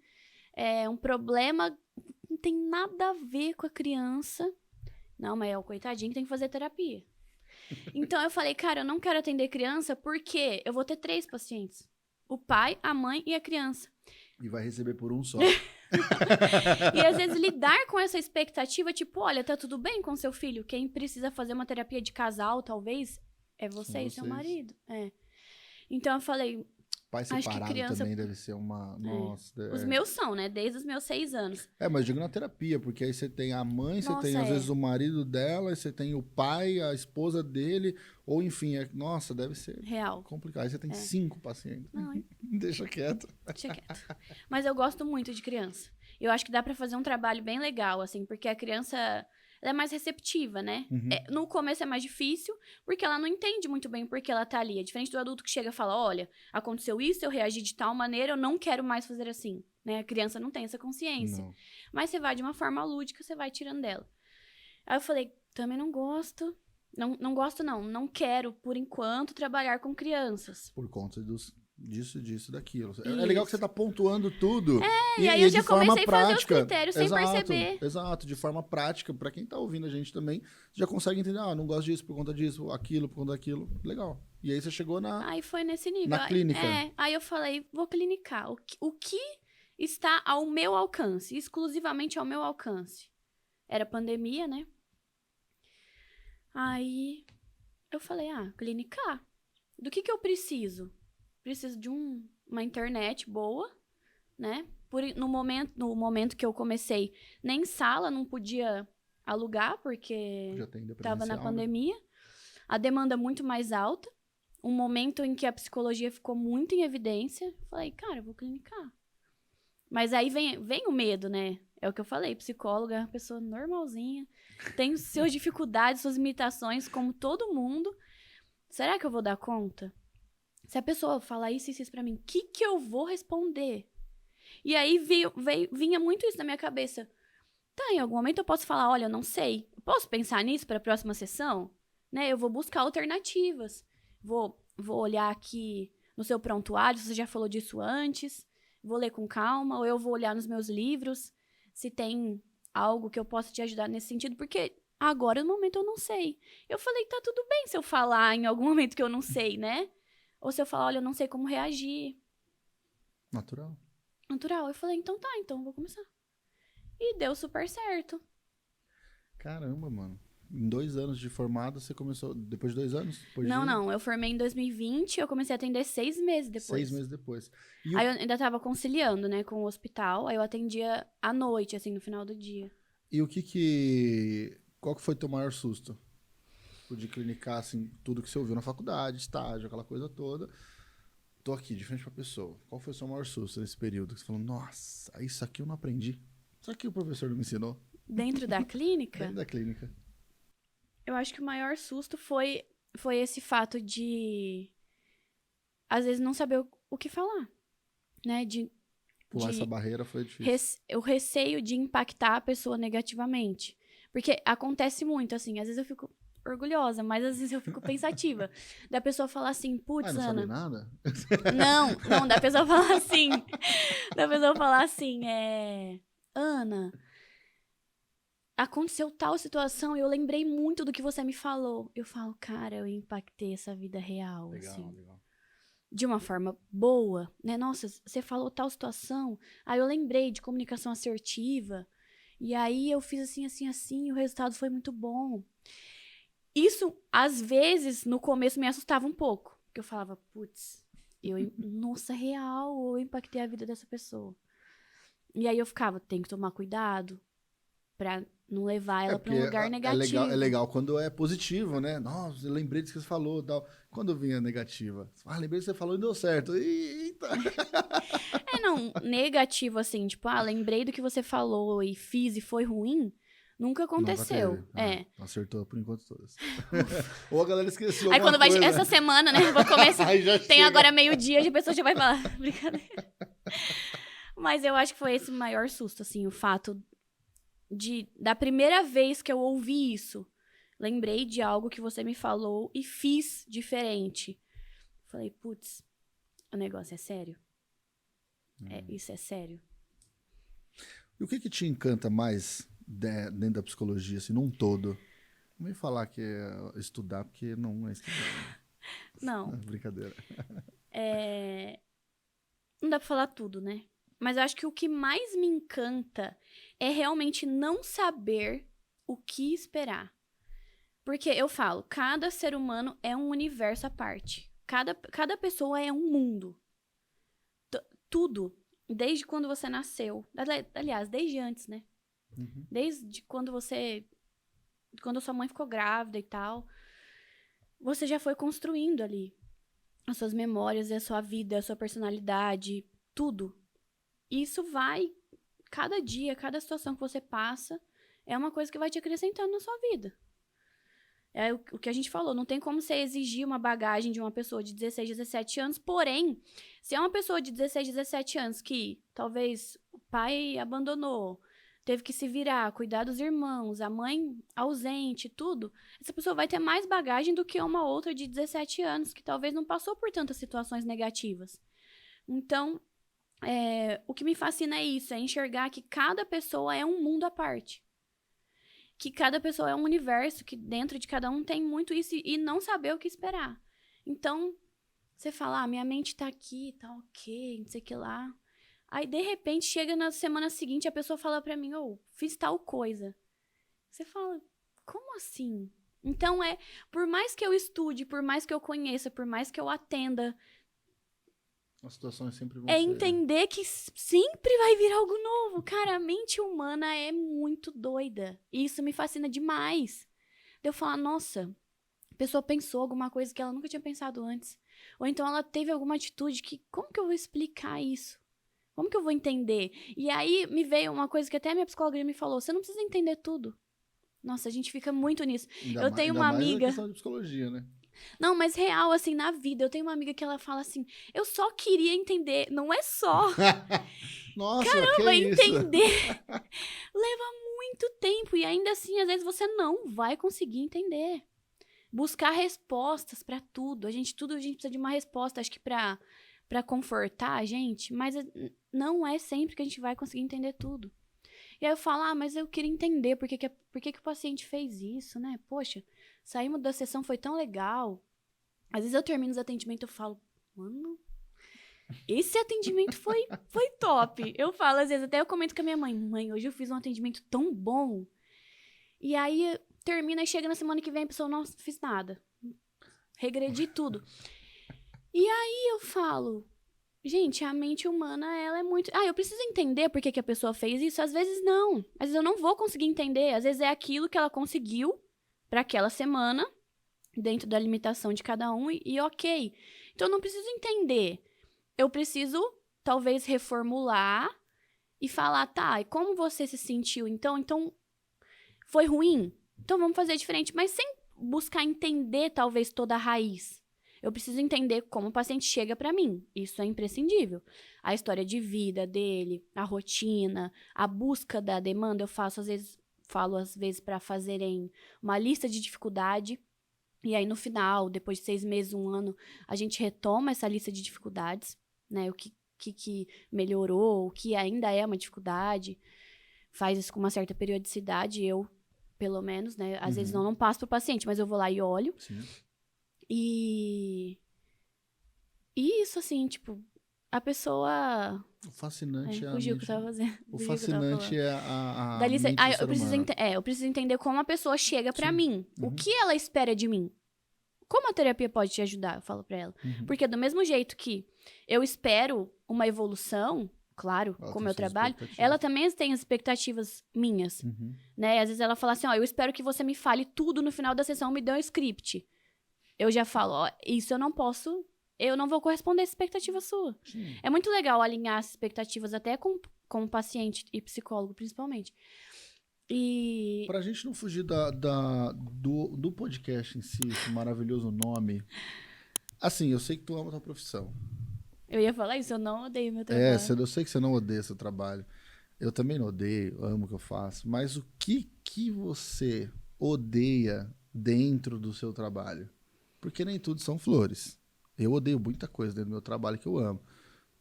é um problema, não tem nada a ver com a criança. Não, mas é o coitadinho que tem que fazer terapia. Então eu falei, cara, eu não quero atender criança porque eu vou ter 3 pacientes. O pai, a mãe e a criança. E vai receber por um só. E às vezes lidar com essa expectativa, tipo, olha, tá tudo bem com seu filho? Quem precisa fazer uma terapia de casal, talvez, é você e seu marido. Então eu falei, Pai acho que separado criança... também deve ser uma... Nossa. Os meus são, né? Desde os meus 6 anos. Mas digo na terapia, porque aí você tem a mãe, você Nossa, tem às vezes o marido dela, você tem o pai, a esposa dele, ou enfim, nossa, deve ser real complicado. Aí você tem 5 pacientes. Não, Deixa quieto. deixa quieto. Mas eu gosto muito de criança. Eu acho que dá pra fazer um trabalho bem legal, assim, porque a criança, ela é mais receptiva, né? No começo é mais difícil, porque ela não entende muito bem por que ela tá ali. É diferente do adulto que chega e fala, olha, aconteceu isso, eu reagi de tal maneira, eu não quero mais fazer assim. Né? A criança não tem essa consciência. Não. Mas você vai de uma forma lúdica, você vai tirando dela. Aí eu falei, também não gosto. Não gosto, não. Não quero, por enquanto, trabalhar com crianças. Por conta disso, daquilo. É legal que você tá pontuando tudo. E aí eu já de forma comecei a fazer os prática. critérios sem perceber. Exato, de forma prática. Pra quem tá ouvindo a gente também, já consegue entender, não gosto disso por conta disso, aquilo por conta daquilo. Legal. E aí você chegou Aí foi nesse nível. na clínica. Aí eu falei, vou clinicar. O que está ao meu alcance, exclusivamente ao meu alcance? Era pandemia, né? Aí eu falei, clinicar. Do que eu preciso? Preciso de uma internet boa, né? No momento que eu comecei, nem sala não podia alugar, porque Já tem estava na presencial, né? pandemia. A demanda muito mais alta. Um momento em que a psicologia ficou muito em evidência. Falei, cara, eu vou clinicar. Mas aí vem o medo, né? É o que eu falei, psicóloga é uma pessoa normalzinha, tem suas dificuldades, suas limitações, como todo mundo. Será que eu vou dar conta? Se a pessoa falar isso e isso pra mim, o que eu vou responder? E aí vinha muito isso na minha cabeça. Tá, em algum momento eu posso falar, olha, eu não sei. Eu posso pensar nisso para a próxima sessão? Né? Eu vou buscar alternativas. Vou olhar aqui no seu prontuário, se você já falou disso antes. Vou ler com calma, ou eu vou olhar nos meus livros se tem algo que eu possa te ajudar nesse sentido, porque agora, no momento, eu não sei. Eu falei, tá tudo bem se eu falar em algum momento que eu não sei, né? Ou se eu falar, olha, eu não sei como reagir. Natural. Eu falei, então tá, então eu vou começar. E deu super certo. Caramba, mano. Em 2 anos de formado, você começou... Depois de 2 anos? Não. Eu formei em 2020, eu comecei a atender 6 meses depois. 6 meses depois. Aí eu ainda tava conciliando, né, com o hospital. Aí eu atendia à noite, assim, no final do dia. E qual que foi teu maior susto? De clinicar, assim, tudo que você ouviu na faculdade, estágio, aquela coisa toda. Tô aqui, de frente pra pessoa. Qual foi o seu maior susto nesse período? Que você falou, nossa, isso aqui eu não aprendi. Isso aqui o professor não me ensinou. Dentro da clínica? Dentro da clínica. Eu acho que o maior susto foi esse fato de, às vezes, não saber o que falar, né? Pular essa barreira foi difícil. O receio de impactar a pessoa negativamente. Porque acontece muito, assim, às vezes eu fico orgulhosa, mas às vezes eu fico pensativa. Da pessoa falar assim, putz, não Ana... sabe nada? Não, da pessoa falar assim... Ana... Aconteceu tal situação e eu lembrei muito do que você me falou. Eu falo, cara, eu impactei essa vida real, Legal, assim. legal. De uma forma boa, né? Nossa, você falou tal situação. Aí eu lembrei de comunicação assertiva. E aí eu fiz assim, assim, assim. E o resultado foi muito bom. Isso, às vezes, no começo me assustava um pouco. Porque eu falava, putz, nossa, real, eu impactei a vida dessa pessoa. E aí eu ficava, tem que tomar cuidado pra não levar ela pra um lugar negativo. É legal quando é positivo, né? Nossa, eu lembrei disso que você falou tal. Quando vinha negativa, lembrei que você falou e deu certo. Eita! Não, negativo assim, tipo, lembrei do que você falou e fiz e foi ruim, nunca aconteceu. Acertou por enquanto todas. Ou a galera esqueceu. Aí quando vai essa semana, né, vou começar. Tem chega. agora meio-dia, a pessoa já vai falar. Brincadeira. Mas eu acho que foi esse o maior susto, assim, o fato da primeira vez que eu ouvi isso, lembrei de algo que você me falou e fiz diferente. Falei, putz, o negócio é sério. Isso é sério. E o que te encanta mais dentro da psicologia, assim, num todo? Não vem falar que é estudar, porque não é estudar. Não. Brincadeira. Não dá pra falar tudo, né? Mas eu acho que o que mais me encanta é realmente não saber o que esperar. Porque eu falo, cada ser humano é um universo à parte. Cada pessoa é um mundo. Tudo. Desde quando você nasceu. Aliás, desde antes, né? Uhum. Desde quando a sua mãe ficou grávida e tal. Você já foi construindo ali as suas memórias, a sua vida, a sua personalidade, tudo. Isso vai, cada dia, cada situação que você passa, é uma coisa que vai te acrescentando na sua vida. É o que a gente falou, não tem como você exigir uma bagagem de uma pessoa de 16, 17 anos, porém, se é uma pessoa de 16, 17 anos que talvez o pai abandonou, teve que se virar, cuidar dos irmãos, a mãe ausente, tudo, essa pessoa vai ter mais bagagem do que uma outra de 17 anos, que talvez não passou por tantas situações negativas. Então, o que me fascina é isso, é enxergar que cada pessoa é um mundo à parte. Que cada pessoa é um universo, que dentro de cada um tem muito isso e não saber o que esperar. Então, você fala, minha mente tá aqui, tá ok, não sei o que lá. Aí, de repente, chega na semana seguinte, a pessoa fala pra mim, fiz tal coisa. Você fala, como assim? Então, por mais que eu estude, por mais que eu conheça, por mais que eu atenda, As situações sempre vão é ser... entender que sempre vai vir algo novo. Cara, a mente humana é muito doida. E isso me fascina demais. De eu falar, nossa, a pessoa pensou alguma coisa que ela nunca tinha pensado antes. Ou então ela teve alguma atitude que, como que eu vou explicar isso? Como que eu vou entender? E aí me veio uma coisa que até a minha psicóloga me falou, você não precisa entender tudo. Nossa, a gente fica muito nisso. Eu tenho uma amiga... Ainda mais na questão de psicologia, né? Não, mas real, assim, na vida, eu tenho uma amiga que ela fala assim, eu só queria entender, não é só. Nossa, Caramba, que isso? entender leva muito tempo e ainda assim, às vezes você não vai conseguir entender. Buscar respostas pra tudo, a gente precisa de uma resposta, acho que pra confortar a gente, mas não é sempre que a gente vai conseguir entender tudo. E aí eu falo, mas eu queria entender por que o paciente fez isso, né? Poxa, saímos da sessão, foi tão legal. Às vezes eu termino os atendimentos e falo, mano, esse atendimento foi top. Eu falo, às vezes, até eu comento com a minha mãe, hoje eu fiz um atendimento tão bom. E aí termina e chega na semana que vem a pessoa, não fiz nada. Regredi tudo. E aí eu falo, gente, a mente humana, ela é muito... eu preciso entender por que a pessoa fez isso? Às vezes não. Às vezes eu não vou conseguir entender. Às vezes é aquilo que ela conseguiu para aquela semana, dentro da limitação de cada um, e ok. Então eu não preciso entender. Eu preciso, talvez, reformular e falar, tá, e como você se sentiu? Então foi ruim? Então vamos fazer diferente. Mas sem buscar entender, talvez, toda a raiz. Eu preciso entender como o paciente chega pra mim. Isso é imprescindível. A história de vida dele, a rotina, a busca da demanda. Eu falo às vezes para fazerem uma lista de dificuldade. E aí, no final, depois de 6 meses, 1 ano, a gente retoma essa lista de dificuldades, né? O que melhorou, o que ainda é uma dificuldade. Faz isso com uma certa periodicidade, eu, pelo menos, né? Às vezes não passo pro paciente, mas eu vou lá e olho. Sim. E isso, assim, tipo, a pessoa... O fascinante é a fugiu o mente... que eu tava fazendo. O fascinante é a Da lista, mente do ser humano. eu preciso entender como a pessoa chega pra mim. Uhum. O que ela espera de mim. Como a terapia pode te ajudar? Eu falo pra ela. Porque do mesmo jeito que eu espero uma evolução, claro, com o meu trabalho, ela também tem as expectativas minhas. Né? Às vezes ela fala assim, eu espero que você me fale tudo no final da sessão, me dê um script. Eu já falo, isso eu não posso, eu não vou corresponder a essa expectativa sua. Sim. É muito legal alinhar as expectativas até com o paciente e psicólogo, principalmente. E... Pra gente não fugir do podcast em si, esse maravilhoso nome. Assim, eu sei que tu ama a tua profissão. Eu ia falar isso, eu não odeio meu trabalho. Eu sei que você não odeia seu trabalho. Eu também não odeio, amo o que eu faço. Mas o que você odeia dentro do seu trabalho? Porque nem tudo são flores. Eu odeio muita coisa dentro do meu trabalho que eu amo.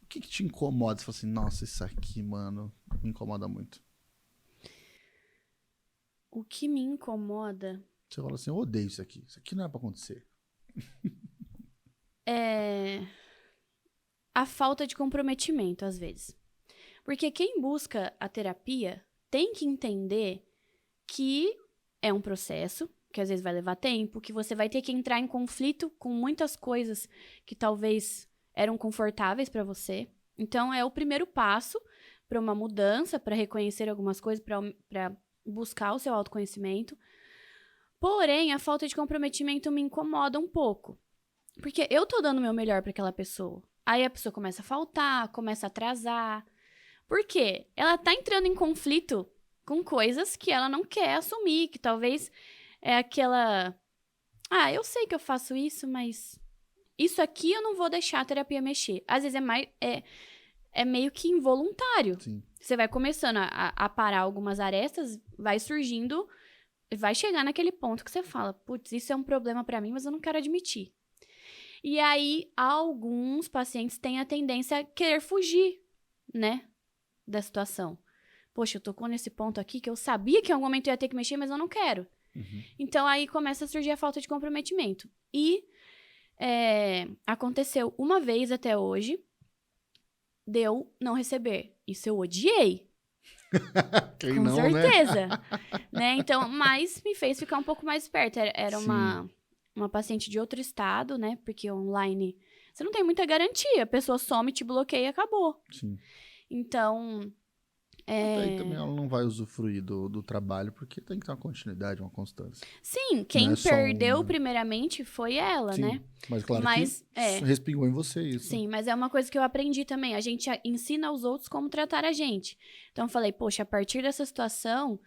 O que te incomoda? Você fala assim, nossa, isso aqui, mano, me incomoda muito. O que me incomoda... Você fala assim, eu odeio isso aqui. Isso aqui não é pra acontecer. É... a falta de comprometimento, às vezes. Porque quem busca a terapia tem que entender que é um processo, que às vezes vai levar tempo, que você vai ter que entrar em conflito com muitas coisas que talvez eram confortáveis para você. Então, é o primeiro passo para uma mudança, para reconhecer algumas coisas, para buscar o seu autoconhecimento. Porém, a falta de comprometimento me incomoda um pouco. Porque eu tô dando o meu melhor para aquela pessoa. Aí a pessoa começa a faltar, começa a atrasar. Por quê? Ela tá entrando em conflito com coisas que ela não quer assumir, que talvez é aquela... eu sei que eu faço isso, mas isso aqui eu não vou deixar a terapia mexer. Às vezes é meio que involuntário. Sim. Você vai começando a parar algumas arestas, vai surgindo, vai chegar naquele ponto que você fala, putz, isso é um problema pra mim, mas eu não quero admitir. E aí, alguns pacientes têm a tendência a querer fugir, né, da situação. Poxa, eu tô nesse ponto aqui que eu sabia que em algum momento eu ia ter que mexer, mas eu não quero. Então, aí começa a surgir a falta de comprometimento. E aconteceu uma vez até hoje, de eu não receber. Isso eu odiei. Quem Com não, certeza. Né? Então, mas me fez ficar um pouco mais esperta. Era Sim. uma paciente de outro estado, né? Porque online você não tem muita garantia. A pessoa some, te bloqueia e acabou. Sim. Então, Até aí também ela não vai usufruir do trabalho, porque tem que ter uma continuidade, uma constância. sim, quem Não é só perdeu primeiramente foi ela, Sim, né? mas claro Mas, que respingou em você isso. Sim, mas é uma coisa que eu aprendi também. A gente ensina aos outros como tratar a gente. Então, eu falei, poxa, a partir dessa situação,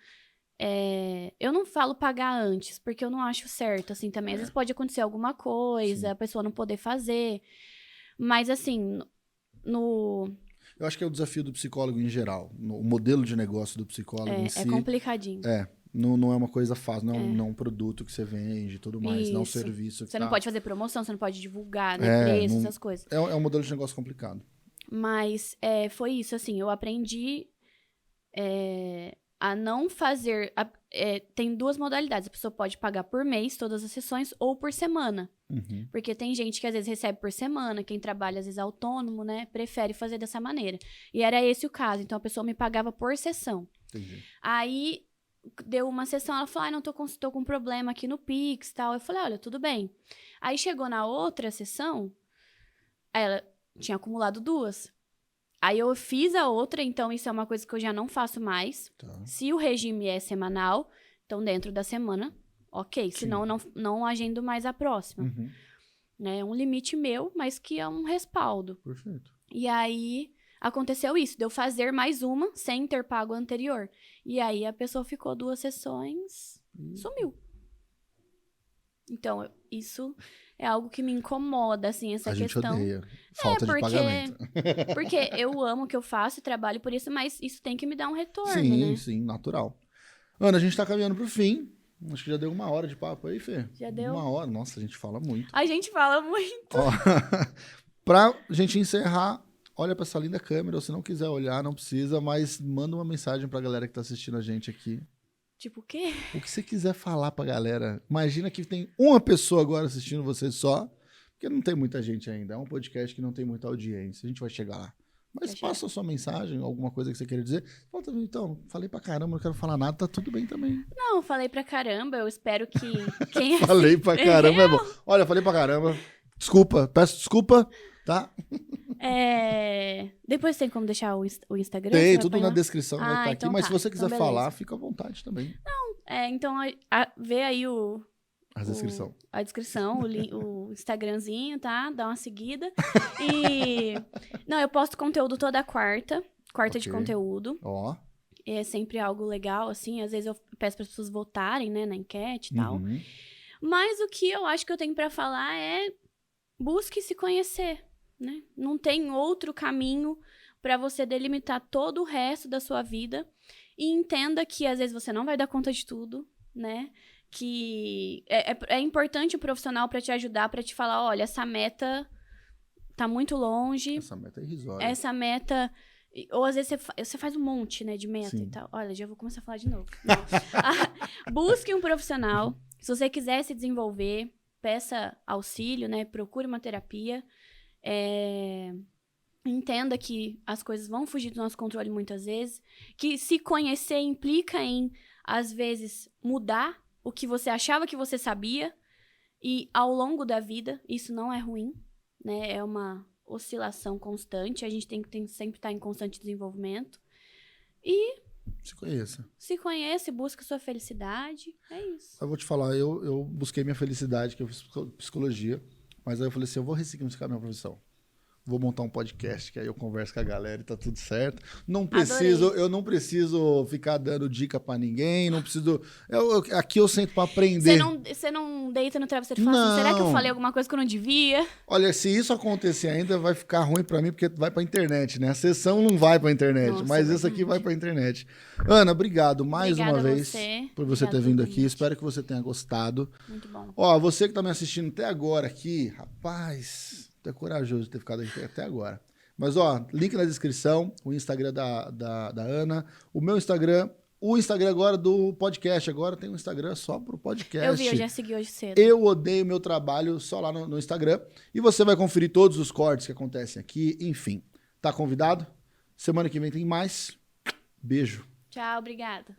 eu não falo pagar antes, porque eu não acho certo, assim, também. Às vezes pode acontecer alguma coisa, Sim. a pessoa não poder fazer. Mas, assim, Eu acho que é o desafio do psicólogo em geral. O modelo de negócio do psicólogo em si. é complicadinho. Não é uma coisa fácil, não é um produto que você vende e tudo mais, não é um Isso. serviço que Você não pode fazer promoção, você não pode divulgar, né, preço, essas coisas. É um modelo de negócio complicado. Mas foi isso, assim, eu aprendi a não fazer... tem duas modalidades, a pessoa pode pagar por mês todas as sessões ou por semana. Porque tem gente que às vezes recebe por semana, quem trabalha às vezes autônomo, né, prefere fazer dessa maneira. E era esse o caso, então a pessoa me pagava por sessão. Entendi. Aí deu uma sessão, ela falou, tô com um problema aqui no Pix e tal. Eu falei, olha, tudo bem. Aí chegou na outra sessão, ela tinha acumulado 2. Aí eu fiz a outra, então isso é uma coisa que eu já não faço mais. Tá. Se o regime é semanal, então dentro da semana, ok. Senão não agendo mais a próxima. Né? É um limite meu, mas que é um respaldo. Perfeito. E aí aconteceu isso, de eu fazer mais uma sem ter pago a anterior. E aí a pessoa ficou 2 sessões, sumiu. Então, isso é algo que me incomoda, assim, essa questão. A gente odeia falta de pagamento. Porque eu amo o que eu faço e trabalho por isso, mas isso tem que me dar um retorno, né? Sim, natural. Ana, a gente tá caminhando pro fim. Acho que já deu 1 hora de papo aí, Fê. Já deu? 1 hora. Nossa, a gente fala muito. A gente fala muito. Ó, pra gente encerrar, olha pra essa linda câmera. Ou se não quiser olhar, não precisa, mas manda uma mensagem pra galera que tá assistindo a gente aqui. Tipo o quê? O que você quiser falar pra galera. Imagina que tem uma pessoa agora assistindo você só, porque não tem muita gente ainda. É um podcast que não tem muita audiência. A gente vai chegar lá. Mas passa a sua mensagem, alguma coisa que você queira dizer. Fala, então, falei pra caramba, não quero falar nada, tá tudo bem também. Não, falei pra caramba, eu espero que quem Falei pra caramba, é bom. Olha, falei pra caramba. Desculpa, peço desculpa, tá? Depois tem como deixar o Instagram? Tem, tudo na descrição vai estar aqui. então Mas tá. se você quiser Então, falar, fica à vontade também. Então, vê aí A descrição. A descrição, o Instagramzinho, tá? Dá uma seguida. E... Não, eu posto conteúdo toda quarta de conteúdo. Ó. É sempre algo legal, assim. Às vezes eu peço para as pessoas votarem, né, na enquete e tal. Mas o que eu acho que eu tenho para falar é busque se conhecer, né? Não tem outro caminho para você delimitar todo o resto da sua vida. E entenda que às vezes você não vai dar conta de tudo, né? Que é importante o profissional para te ajudar, para te falar, olha, essa meta tá muito longe. Essa meta é irrisória. Essa meta... Ou às vezes você faz um monte, né, de meta e tal. Olha, já vou começar a falar de novo. Busque um profissional. Se você quiser se desenvolver, peça auxílio, né? Procure uma terapia. Entenda que as coisas vão fugir do nosso controle muitas vezes. Que se conhecer implica em, às vezes, mudar o que você achava que você sabia. E ao longo da vida, isso não é ruim, né? É uma oscilação constante. A gente tem que sempre estar em constante desenvolvimento. E se conhece, busca sua felicidade. É isso. Eu vou te falar, eu busquei minha felicidade, que eu fiz psicologia, mas aí eu falei assim, eu vou ressignificar minha profissão. Vou montar um podcast, que aí eu converso com a galera e tá tudo certo. Eu não preciso ficar dando dica pra ninguém, não preciso... aqui eu sento pra aprender. Você não deita no travesseiro e fala assim, será que eu falei alguma coisa que eu não devia? Olha, se isso acontecer ainda, vai ficar ruim pra mim, porque vai pra internet, né? A sessão não vai pra internet, Nossa, mas isso aqui vai pra internet. Ana, obrigado mais Obrigada uma vez por você ter vindo aqui. Espero que você tenha gostado. Muito bom. Ó, você que tá me assistindo até agora aqui, rapaz, tu é corajoso de ter ficado aqui até agora. Mas, ó, link na descrição, o Instagram da Ana, o meu Instagram, o Instagram agora do podcast. Agora tem um Instagram só pro podcast. Eu vi, eu já segui hoje cedo. Eu odeio meu trabalho só lá no Instagram. E você vai conferir todos os cortes que acontecem aqui. Enfim, tá convidado? Semana que vem tem mais. Beijo. Tchau, obrigada.